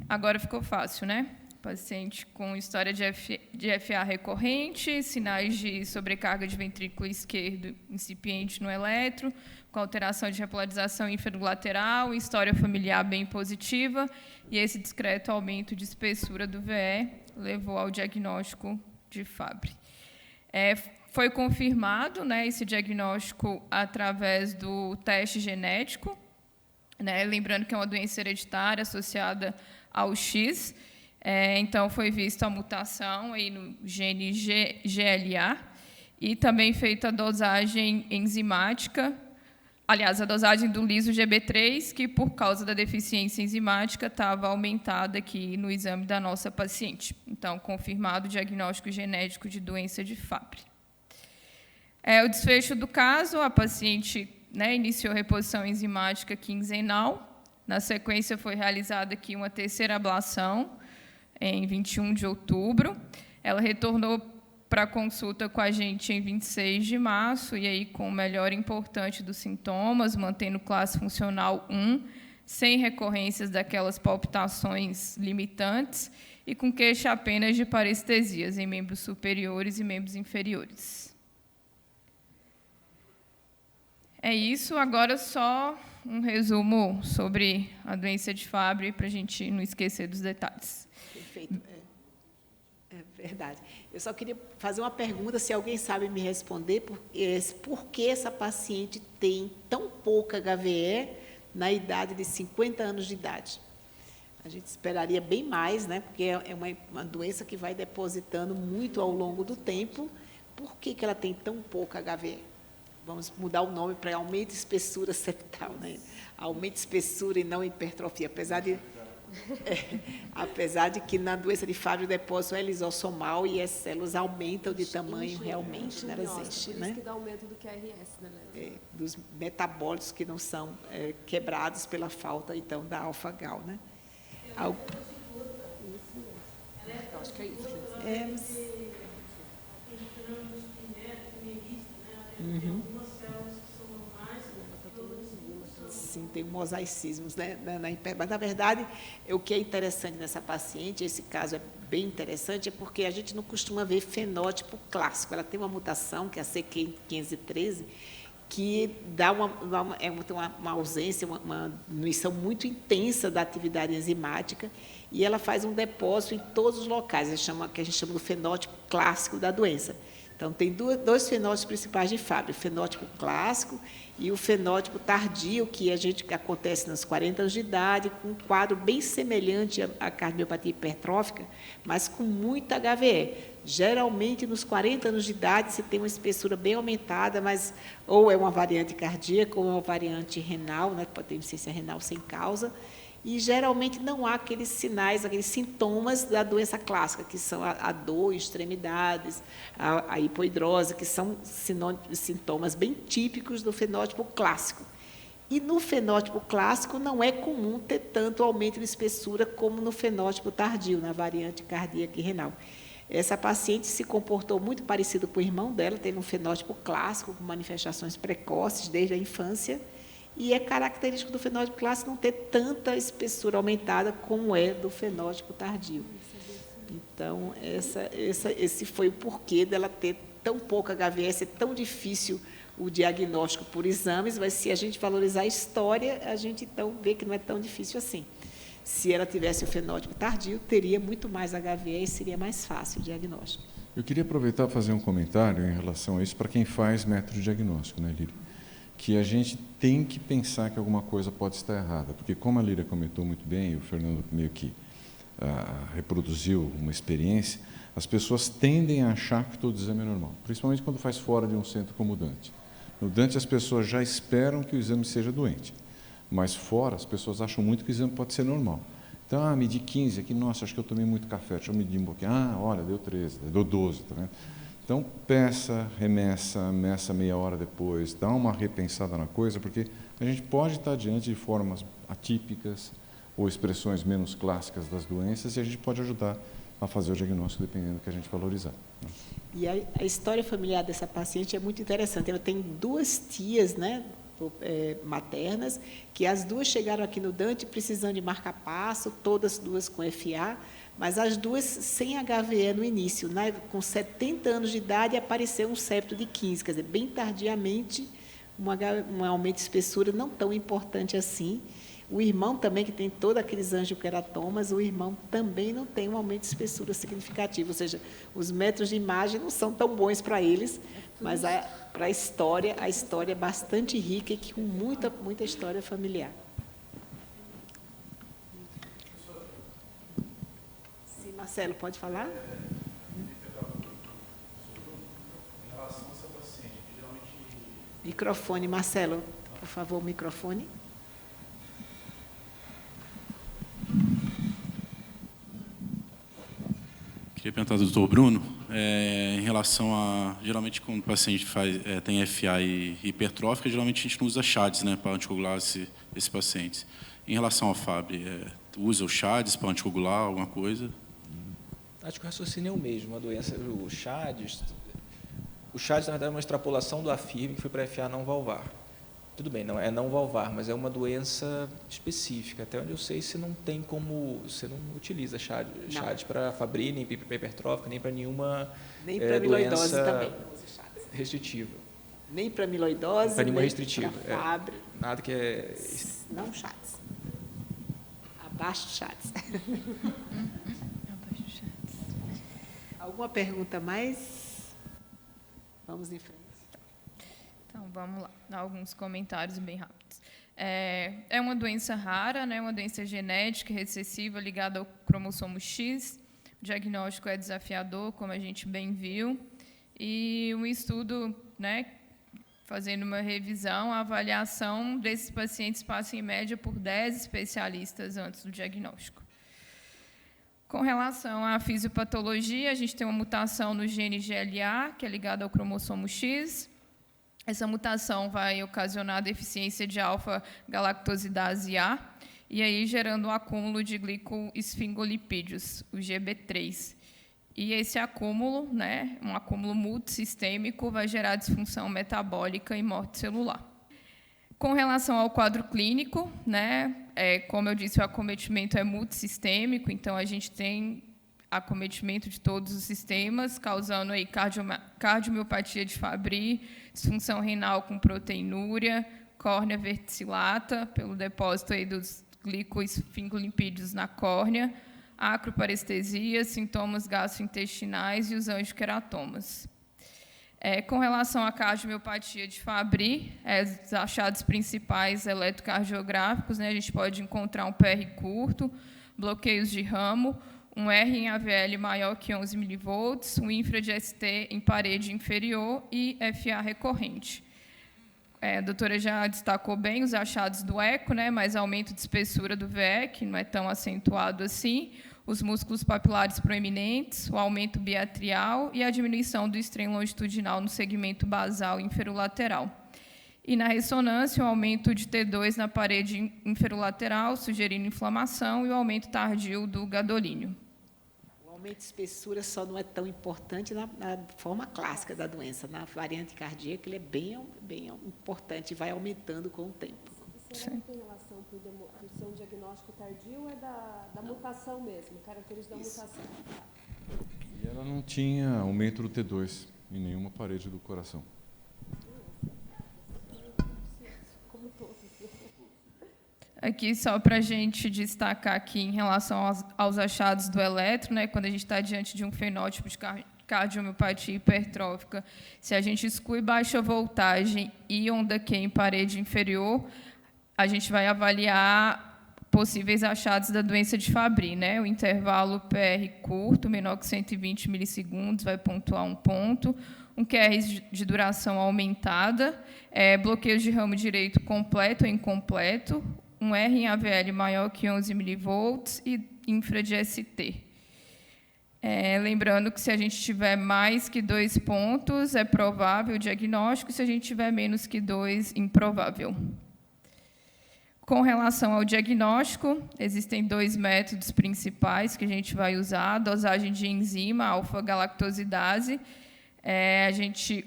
Agora ficou fácil, né? Paciente com história de FA recorrente, sinais de sobrecarga de ventrículo esquerdo incipiente no eletro, com alteração de repolarização ínfero-lateral, história familiar bem positiva, e esse discreto aumento de espessura do VE levou ao diagnóstico de Fabry. Foi confirmado, né, esse diagnóstico através do teste genético, né, lembrando que é uma doença hereditária associada ao X. Então, foi vista a mutação aí no gene GLA e também feita a dosagem enzimática, aliás, a dosagem do liso-GB3, que, por causa da deficiência enzimática, estava aumentada aqui no exame da nossa paciente. Então, confirmado o diagnóstico genético de doença de Fabry. O desfecho do caso, a paciente, né, iniciou reposição enzimática quinzenal. Na sequência, foi realizada aqui uma terceira ablação, em 21 de outubro. Ela retornou para a consulta com a gente em 26 de março, e aí com melhora importante dos sintomas, mantendo classe funcional 1, sem recorrências daquelas palpitações limitantes, e com queixa apenas de parestesias em membros superiores e membros inferiores. É isso, agora só um resumo sobre a doença de Fabry, para a gente não esquecer dos detalhes. Perfeito. É verdade. Eu só queria fazer uma pergunta, se alguém sabe me responder, por que essa paciente tem tão pouca HVE na idade de 50 anos de idade? A gente esperaria bem mais, né? Porque é uma doença que vai depositando muito ao longo do tempo. Por que ela tem tão pouca HVE? Vamos mudar o nome para aumento de espessura septal, né? Aumento de espessura e não hipertrofia, apesar de que na doença de Fabry o depósito é lisossomal e as células aumentam de tamanho realmente, né? Existe, por né? isso que dá aumento do QRS, né? Dos metabólitos que não são quebrados pela falta, então, da alfa-gal, né? Acho que é isso. Sim, tem mosaicismos, né? Mas, na verdade, o que é interessante nessa paciente, esse caso é bem interessante, é porque a gente não costuma ver fenótipo clássico. Ela tem uma mutação, que é a CQ513, que dá uma ausência, uma diminuição muito intensa da atividade enzimática, e ela faz um depósito em todos os locais, que a gente chama do fenótipo clássico da doença. Então, tem dois fenótipos principais de Fabry, o fenótipo clássico e o fenótipo tardio, que acontece nos 40 anos de idade, com um quadro bem semelhante à cardiomiopatia hipertrófica, mas com muita HVE. Geralmente, nos 40 anos de idade, você tem uma espessura bem aumentada, mas ou é uma variante cardíaca ou é uma variante renal, né, pode ter insuficiência renal sem causa, e geralmente não há aqueles sinais, aqueles sintomas da doença clássica, que são a dor em extremidades, a hipoidrose, que são sintomas bem típicos do fenótipo clássico. E no fenótipo clássico não é comum ter tanto aumento de espessura como no fenótipo tardio, na variante cardíaca e renal. Essa paciente se comportou muito parecido com o irmão dela, teve um fenótipo clássico, com manifestações precoces desde a infância, e é característico do fenótipo clássico não ter tanta espessura aumentada como é do fenótipo tardio. Então, esse foi o porquê dela ter tão pouca HVE, ser tão difícil o diagnóstico por exames, mas se a gente valorizar a história, a gente então vê que não é tão difícil assim. Se ela tivesse o fenótipo tardio, teria muito mais HVE e seria mais fácil o diagnóstico. Eu queria aproveitar para fazer um comentário em relação a isso para quem faz método diagnóstico, né, Líria? Que a gente tem que pensar que alguma coisa pode estar errada, porque como a Líria comentou muito bem, e o Fernando meio que reproduziu uma experiência, as pessoas tendem a achar que todo exame é normal, principalmente quando faz fora de um centro como o Dante. No Dante, as pessoas já esperam que o exame seja doente, mas fora, as pessoas acham muito que o exame pode ser normal. Então, medi 15 aqui, nossa, acho que eu tomei muito café, deixa eu medir um pouquinho. Olha, deu 13, deu 12, tá vendo? Então, peça, meça meia hora depois, dá uma repensada na coisa, porque a gente pode estar diante de formas atípicas ou expressões menos clássicas das doenças e a gente pode ajudar a fazer o diagnóstico, dependendo do que a gente valorizar. E a história familiar dessa paciente é muito interessante. Ela tem 2 tias, né, maternas, que as 2 chegaram aqui no Dante precisando de marca-passo, todas 2 com FA, mas as 2 sem HVE no início, né? Com 70 anos de idade apareceu um septo de 15, quer dizer, bem tardiamente, um aumento de espessura não tão importante assim. O irmão também, que tem todos aqueles angioqueratomas, o irmão também não tem um aumento de espessura significativo, ou seja, os métodos de imagem não são tão bons para eles, mas para a história é bastante rica e com muita história familiar. Sim, Marcelo, pode falar? Microfone, Marcelo, por favor, microfone. Queria perguntar ao doutor Bruno, em relação a, geralmente quando o paciente tem FA e hipertrófica, geralmente a gente não usa CHADS, né, para anticoagular esses pacientes. Em relação ao FAB, usa o CHADS para anticoagular alguma coisa? Acho que o raciocínio é o mesmo, a doença, o CHADS, na verdade, é uma extrapolação do AFib que foi para FA não valvar. Tudo bem, não é não valvar, mas é uma doença específica. Até onde eu sei, você não tem como, você não utiliza CHADS para Fabry, nem para hipertrófica, nem para nenhuma nem para amiloidose também, restritiva. Nem para amiloidose, para nenhuma nem restritiva. para Fabry. Nada que é... Não CHADS. Abaixo CHADS. Alguma pergunta mais? Vamos em frente. Então, vamos lá, dar alguns comentários bem rápidos. É uma doença rara, né, uma doença genética recessiva ligada ao cromossomo X. O diagnóstico é desafiador, como a gente bem viu. E um estudo, né, fazendo uma revisão, a avaliação desses pacientes passa, em média, por 10 especialistas antes do diagnóstico. Com relação à fisiopatologia, a gente tem uma mutação no gene GLA, que é ligada ao cromossomo X. Essa mutação vai ocasionar a deficiência de alfa-galactosidase A, e aí gerando um acúmulo de glicoesfingolipídios, o GB3. E esse acúmulo, né, um acúmulo multissistêmico, vai gerar disfunção metabólica e morte celular. Com relação ao quadro clínico, né, como eu disse, o acometimento é multissistêmico, então a gente tem acometimento de todos os sistemas, causando aí cardiomiopatia de Fabry, disfunção renal com proteinúria, córnea verticillata, pelo depósito aí dos glicoesfingolipídios na córnea, acroparestesia, sintomas gastrointestinais e os angioqueratomas. Com relação à cardiomiopatia de Fabry, os achados principais eletrocardiográficos, né, a gente pode encontrar um PR curto, bloqueios de ramo, um R em AVL maior que 11 mV, um infra de ST em parede inferior e FA recorrente. A doutora já destacou bem os achados do eco, né, mas aumento de espessura do VE, que não é tão acentuado assim, os músculos papilares proeminentes, o aumento biatrial e a diminuição do strain longitudinal no segmento basal inferolateral. E na ressonância, o aumento de T2 na parede inferolateral, sugerindo inflamação, e o aumento tardio do gadolínio. O aumento de espessura só não é tão importante na forma clássica da doença. Na variante cardíaca, ele é bem importante e vai aumentando com o tempo. Isso não tem relação com ser um diagnóstico tardio, é da mutação mesmo, característica da mutação. E ela não tinha aumento do T2 em nenhuma parede do coração. Aqui, só para a gente destacar aqui em relação aos achados do eletro, né, quando a gente está diante de um fenótipo de cardiomiopatia hipertrófica, se a gente exclui baixa voltagem e onda Q em parede inferior, a gente vai avaliar possíveis achados da doença de Fabry, né? O intervalo PR curto, menor que 120 milissegundos, vai pontuar 1 ponto. Um QR de duração aumentada, bloqueio de ramo direito completo ou incompleto, um R em AVL maior que 11 mV e infra de ST. Lembrando que, se a gente tiver mais que 2 pontos, é provável o diagnóstico, se a gente tiver menos que 2, improvável. Com relação ao diagnóstico, existem 2 métodos principais que a gente vai usar: a dosagem de enzima alfa-galactosidase. A gente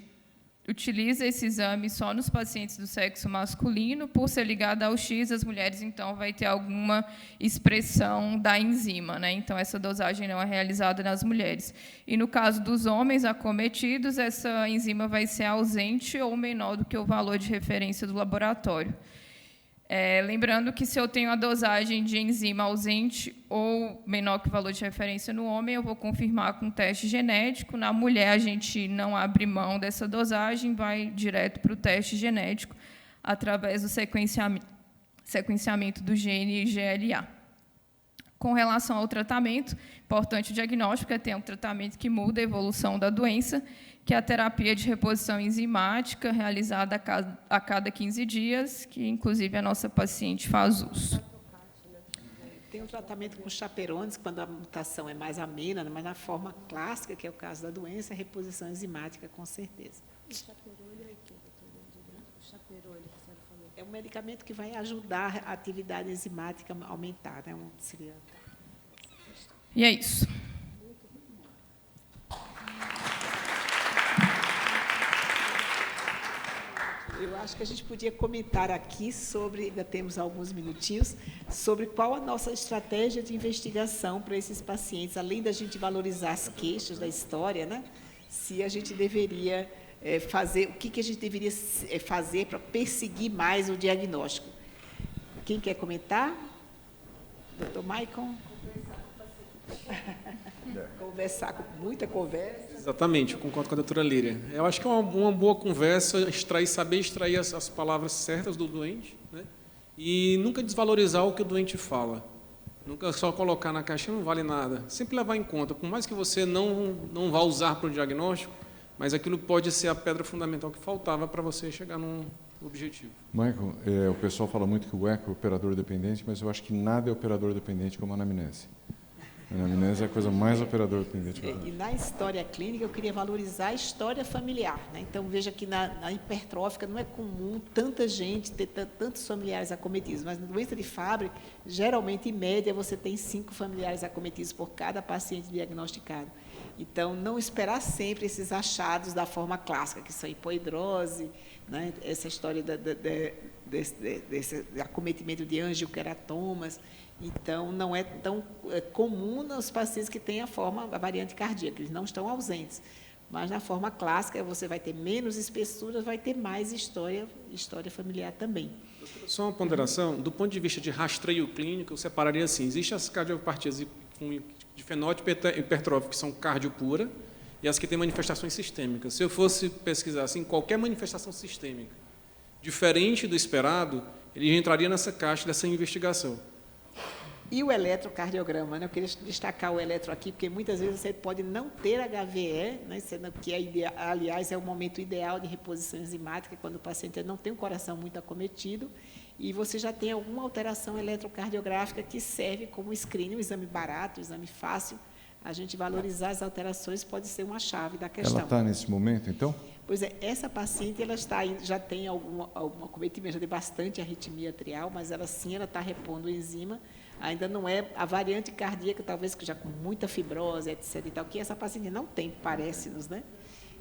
utiliza esse exame só nos pacientes do sexo masculino. Por ser ligado ao X, as mulheres, então, vai ter alguma expressão da enzima, né? Então, essa dosagem não é realizada nas mulheres. E, no caso dos homens acometidos, essa enzima vai ser ausente ou menor do que o valor de referência do laboratório. Lembrando que, se eu tenho a dosagem de enzima ausente ou menor que o valor de referência no homem, eu vou confirmar com teste genético. Na mulher, a gente não abre mão dessa dosagem, vai direto para o teste genético, através do sequenciamento do gene GLA. Com relação ao tratamento, importante o diagnóstico é ter um tratamento que muda a evolução da doença, que é a terapia de reposição enzimática, realizada a cada 15 dias, que, inclusive, a nossa paciente faz uso. Tem um tratamento com chaperones, quando a mutação é mais amena, mas na forma clássica, que é o caso da doença, é reposição enzimática, com certeza. O chaperone é o quê, doutora? O chaperone que a senhora falou. É um medicamento que vai ajudar a atividade enzimática a aumentar, né? E é isso. Eu acho que a gente podia comentar aqui sobre, ainda temos alguns minutinhos, sobre qual a nossa estratégia de investigação para esses pacientes, além da gente valorizar as queixas da história, né? Se a gente deveria fazer, o que a gente deveria fazer para perseguir mais o diagnóstico. Quem quer comentar? Dr. Maicon? Conversar com muita conversa. Exatamente, eu concordo com a doutora Líria. Eu acho que é uma boa conversa, saber extrair as palavras certas do doente, né? E nunca desvalorizar o que o doente fala. Nunca só colocar na caixinha não vale nada. Sempre levar em conta, por mais que você não vá usar para o diagnóstico, mas aquilo pode ser a pedra fundamental que faltava para você chegar num objetivo. Michael, o pessoal fala muito que o eco é operador dependente, mas eu acho que nada é operador dependente como a anamnese. A anamnese é a coisa mais operador dependente. E na história clínica, eu queria valorizar a história familiar, né? Então, veja que na hipertrófica não é comum tanta gente ter tantos familiares acometidos, mas na doença de Fabry, geralmente, em média, você tem 5 familiares acometidos por cada paciente diagnosticado. Então, não esperar sempre esses achados da forma clássica, que são hipohidrose, né? Essa história desse acometimento de angioqueratomas. Então, não é tão comum nos pacientes que têm a variante cardíaca, eles não estão ausentes. Mas, na forma clássica, você vai ter menos espessuras, vai ter mais história familiar também. Só uma ponderação, do ponto de vista de rastreio clínico, eu separaria assim, existem as cardiopatias de fenótipo hipertrófico, que são cardiopura, e as que têm manifestações sistêmicas. Se eu fosse pesquisar assim, qualquer manifestação sistêmica diferente do esperado, ele entraria nessa caixa dessa investigação. E o eletrocardiograma, né? Eu queria destacar o eletro aqui, porque muitas vezes você pode não ter HVE, né? Que aliás é o momento ideal de reposição enzimática, quando o paciente não tem um coração muito acometido, e você já tem alguma alteração eletrocardiográfica que serve como screening, um exame barato, um exame fácil. A gente valorizar as alterações pode ser uma chave da questão. Ela está nesse momento, então? Pois é, essa paciente já tem algum acometimento, já tem bastante arritmia atrial, mas ela está repondo enzima. Ainda não é a variante cardíaca, talvez que já com muita fibrose, etc. e tal, que essa paciente não tem, parece-nos, né?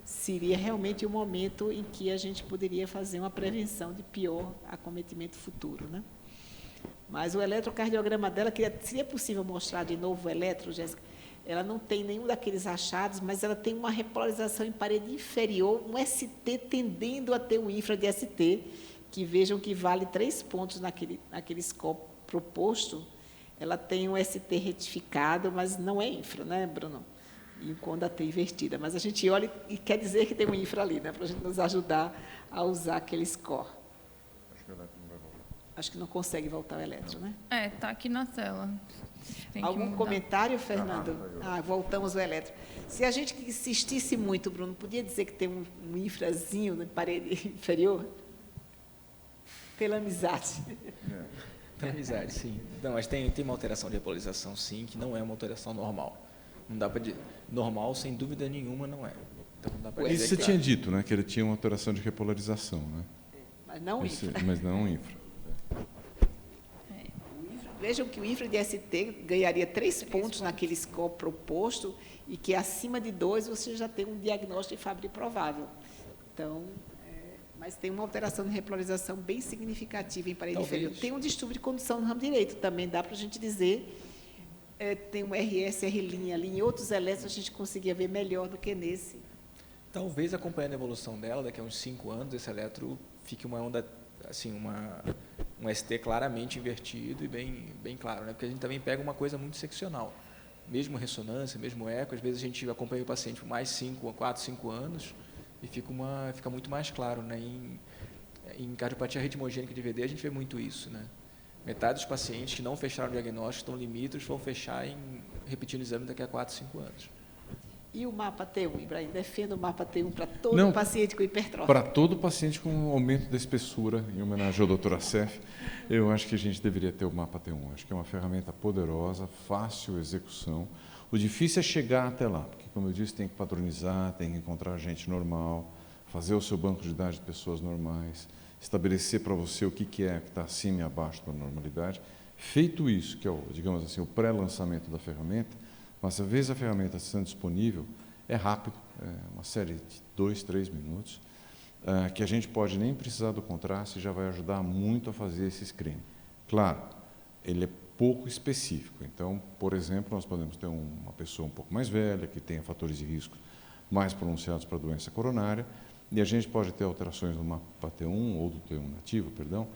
Seria realmente o momento em que a gente poderia fazer uma prevenção de pior acometimento futuro, né? Mas o eletrocardiograma dela, seria possível mostrar de novo o eletro, Jéssica? Ela não tem nenhum daqueles achados, mas ela tem uma repolarização em parede inferior, um ST tendendo a ter um infra de ST, que vejam que vale 3 pontos naquele score proposto. Ela tem um ST retificado, mas não é infra, né, Bruno? E quando a T invertida. Mas a gente olha e quer dizer que tem um infra ali, né, para a gente nos ajudar a usar aquele score. Acho que o eletro não vai voltar. Acho que não consegue voltar o eletro, né? Está aqui na tela. Algum comentário, Fernando? Voltamos ao eletro. Se a gente insistisse muito, Bruno, podia dizer que tem um infrazinho na parede inferior? Pela amizade. Pela amizade, sim. Não, mas tem uma alteração de repolarização, sim, que não é uma alteração normal. Não dá para dizer. Normal, sem dúvida nenhuma, não é. Então, não dá para dizer. Isso você tinha dito, né? Que ele tinha uma alteração de repolarização, né? Mas não infra. Mas não infra. vejam que o INFRA de ST ganharia 3 pontos naquele score proposto e que acima de 2 você já tem um diagnóstico de Fabry provável. Então, mas tem uma alteração de repolarização bem significativa em parede inferior. Tem um distúrbio de condução no ramo direito, também dá para a gente dizer. Tem um RS, R' ali, em outros elétrons a gente conseguia ver melhor do que nesse. Talvez, acompanhando a evolução dela, daqui a uns 5 anos, esse eletro fique uma onda, assim, um ST claramente invertido e bem claro, né? Porque a gente também pega uma coisa muito seccional. Mesmo ressonância, mesmo eco, às vezes a gente acompanha o paciente por mais 4, 5 anos e fica muito mais claro, né? Em cardiopatia ritmogênica de VD, a gente vê muito isso, né? Metade dos pacientes que não fecharam o diagnóstico, estão limítrofes, vão fechar repetindo o exame daqui a 4, 5 anos. E o mapa T1, Ibrahim? Defenda o mapa T1 para todo paciente com hipertrófia. Para todo paciente com aumento da espessura, em homenagem ao Dr. Acef, eu acho que a gente deveria ter o mapa T1. Acho que é uma ferramenta poderosa, fácil execução. O difícil é chegar até lá, porque, como eu disse, tem que padronizar, tem que encontrar gente normal, fazer o seu banco de dados de pessoas normais, estabelecer para você o que está acima e abaixo da normalidade. Feito isso, que é, digamos assim, o pré-lançamento da ferramenta, mas, às vezes, a ferramenta sendo disponível, é rápido, é uma série de 2, 3 minutos, que a gente pode nem precisar do contraste e já vai ajudar muito a fazer esse screening. Claro, ele é pouco específico. Então, por exemplo, nós podemos ter uma pessoa um pouco mais velha, que tenha fatores de risco mais pronunciados para a doença coronária, e a gente pode ter alterações no mapa T1 ou do T1 nativo, perdão,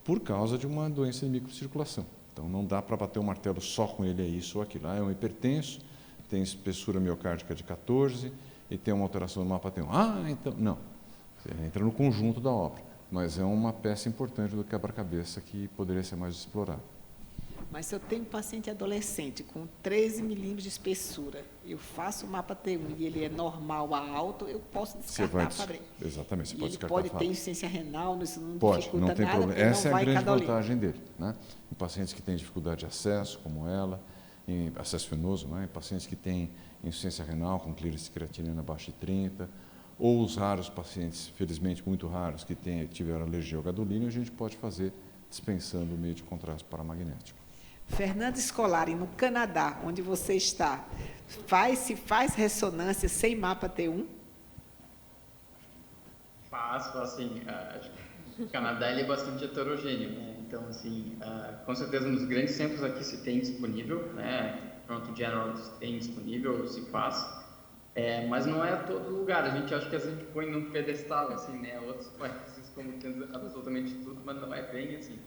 por causa de uma doença de microcirculação. Então, não dá para bater o martelo só com ele, é isso ou aquilo. É um hipertenso, tem espessura miocárdica de 14 e tem uma alteração no mapa T1. Então, não. Você entra no conjunto da obra, mas é uma peça importante do quebra-cabeça que poderia ser mais explorada. Mas se eu tenho um paciente adolescente com 13 milímetros de espessura, eu faço o mapa T1 e ele é normal a alto, eu posso descartar a Fabry. Exatamente, você pode descartar a Fabry. Pode ter insuficiência renal, isso não pode, dificulta não tem nada, problema. Essa é a grande vantagem dele. dele. Né? Em pacientes que têm dificuldade de acesso, como ela, em acesso venoso, né? Em pacientes que têm insuficiência renal, com clearance de creatinina abaixo de 30, ou os raros pacientes, felizmente muito raros, que tiveram alergia ao gadolínio, a gente pode fazer dispensando o meio de contraste paramagnético. Fernando Scolari, no Canadá, onde você está, se faz ressonância sem mapa T1? Faço, assim, o Canadá ele é bastante heterogêneo, né? Então, assim, com certeza nos grandes centros aqui se tem disponível, né? Toronto General tem disponível, se faz, mas não é todo lugar. A gente acha que a gente põe num pedestal, assim, né? Outros países como tem absolutamente tudo, mas não é bem assim.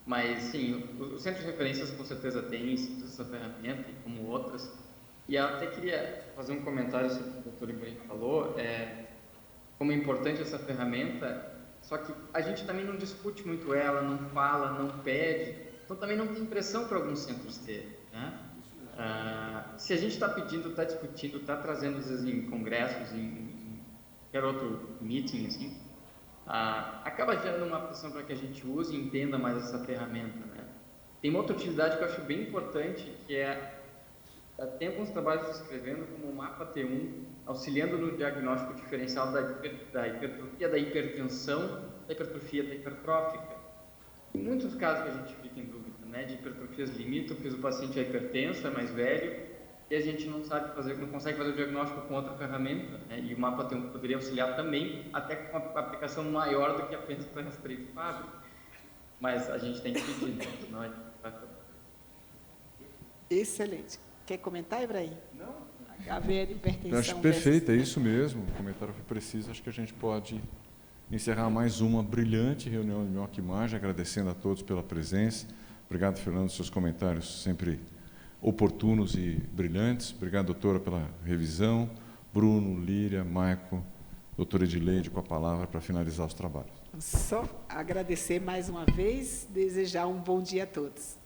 Mas, sim, o centro de referências com certeza tem essa ferramenta, como outras. E eu até queria fazer um comentário sobre o que o Dr. Ibrahim falou, como é importante essa ferramenta, só que a gente também não discute muito ela, não fala, não pede, então também não tem pressão para alguns centros ter, né? Se a gente está pedindo, está discutindo, está trazendo, às vezes, em congressos, em qualquer outro meeting, assim, acaba gerando uma pressão para que a gente use e entenda mais essa ferramenta, né? Tem uma outra utilidade que eu acho bem importante, que tem alguns trabalhos escrevendo como o mapa T1, auxiliando no diagnóstico diferencial da hipertrofia, da hipertensão, da hipertrofia da hipertrófica. Em muitos casos que a gente fica em dúvida, né, de hipertrofias limítrofes, o paciente é hipertenso, é mais velho, e a gente não consegue fazer o diagnóstico com outra ferramenta, né? E o mapa T1 poderia auxiliar também, até com uma aplicação maior do que apenas para rastreio de Fabry. Mas a gente tem que pedir, né? Senão Excelente. Quer comentar, Ibrahim? Não. HVL, hipertensão. Eu acho perfeito, é isso mesmo. O comentário foi preciso. Acho que a gente pode encerrar mais uma brilhante reunião de Mioc-Imagem, agradecendo a todos pela presença. Obrigado, Fernando, seus comentários sempre oportunos e brilhantes. Obrigado, doutora, pela revisão. Bruno, Líria, Maico, doutora Edileide, com a palavra para finalizar os trabalhos. Só agradecer mais uma vez, desejar um bom dia a todos.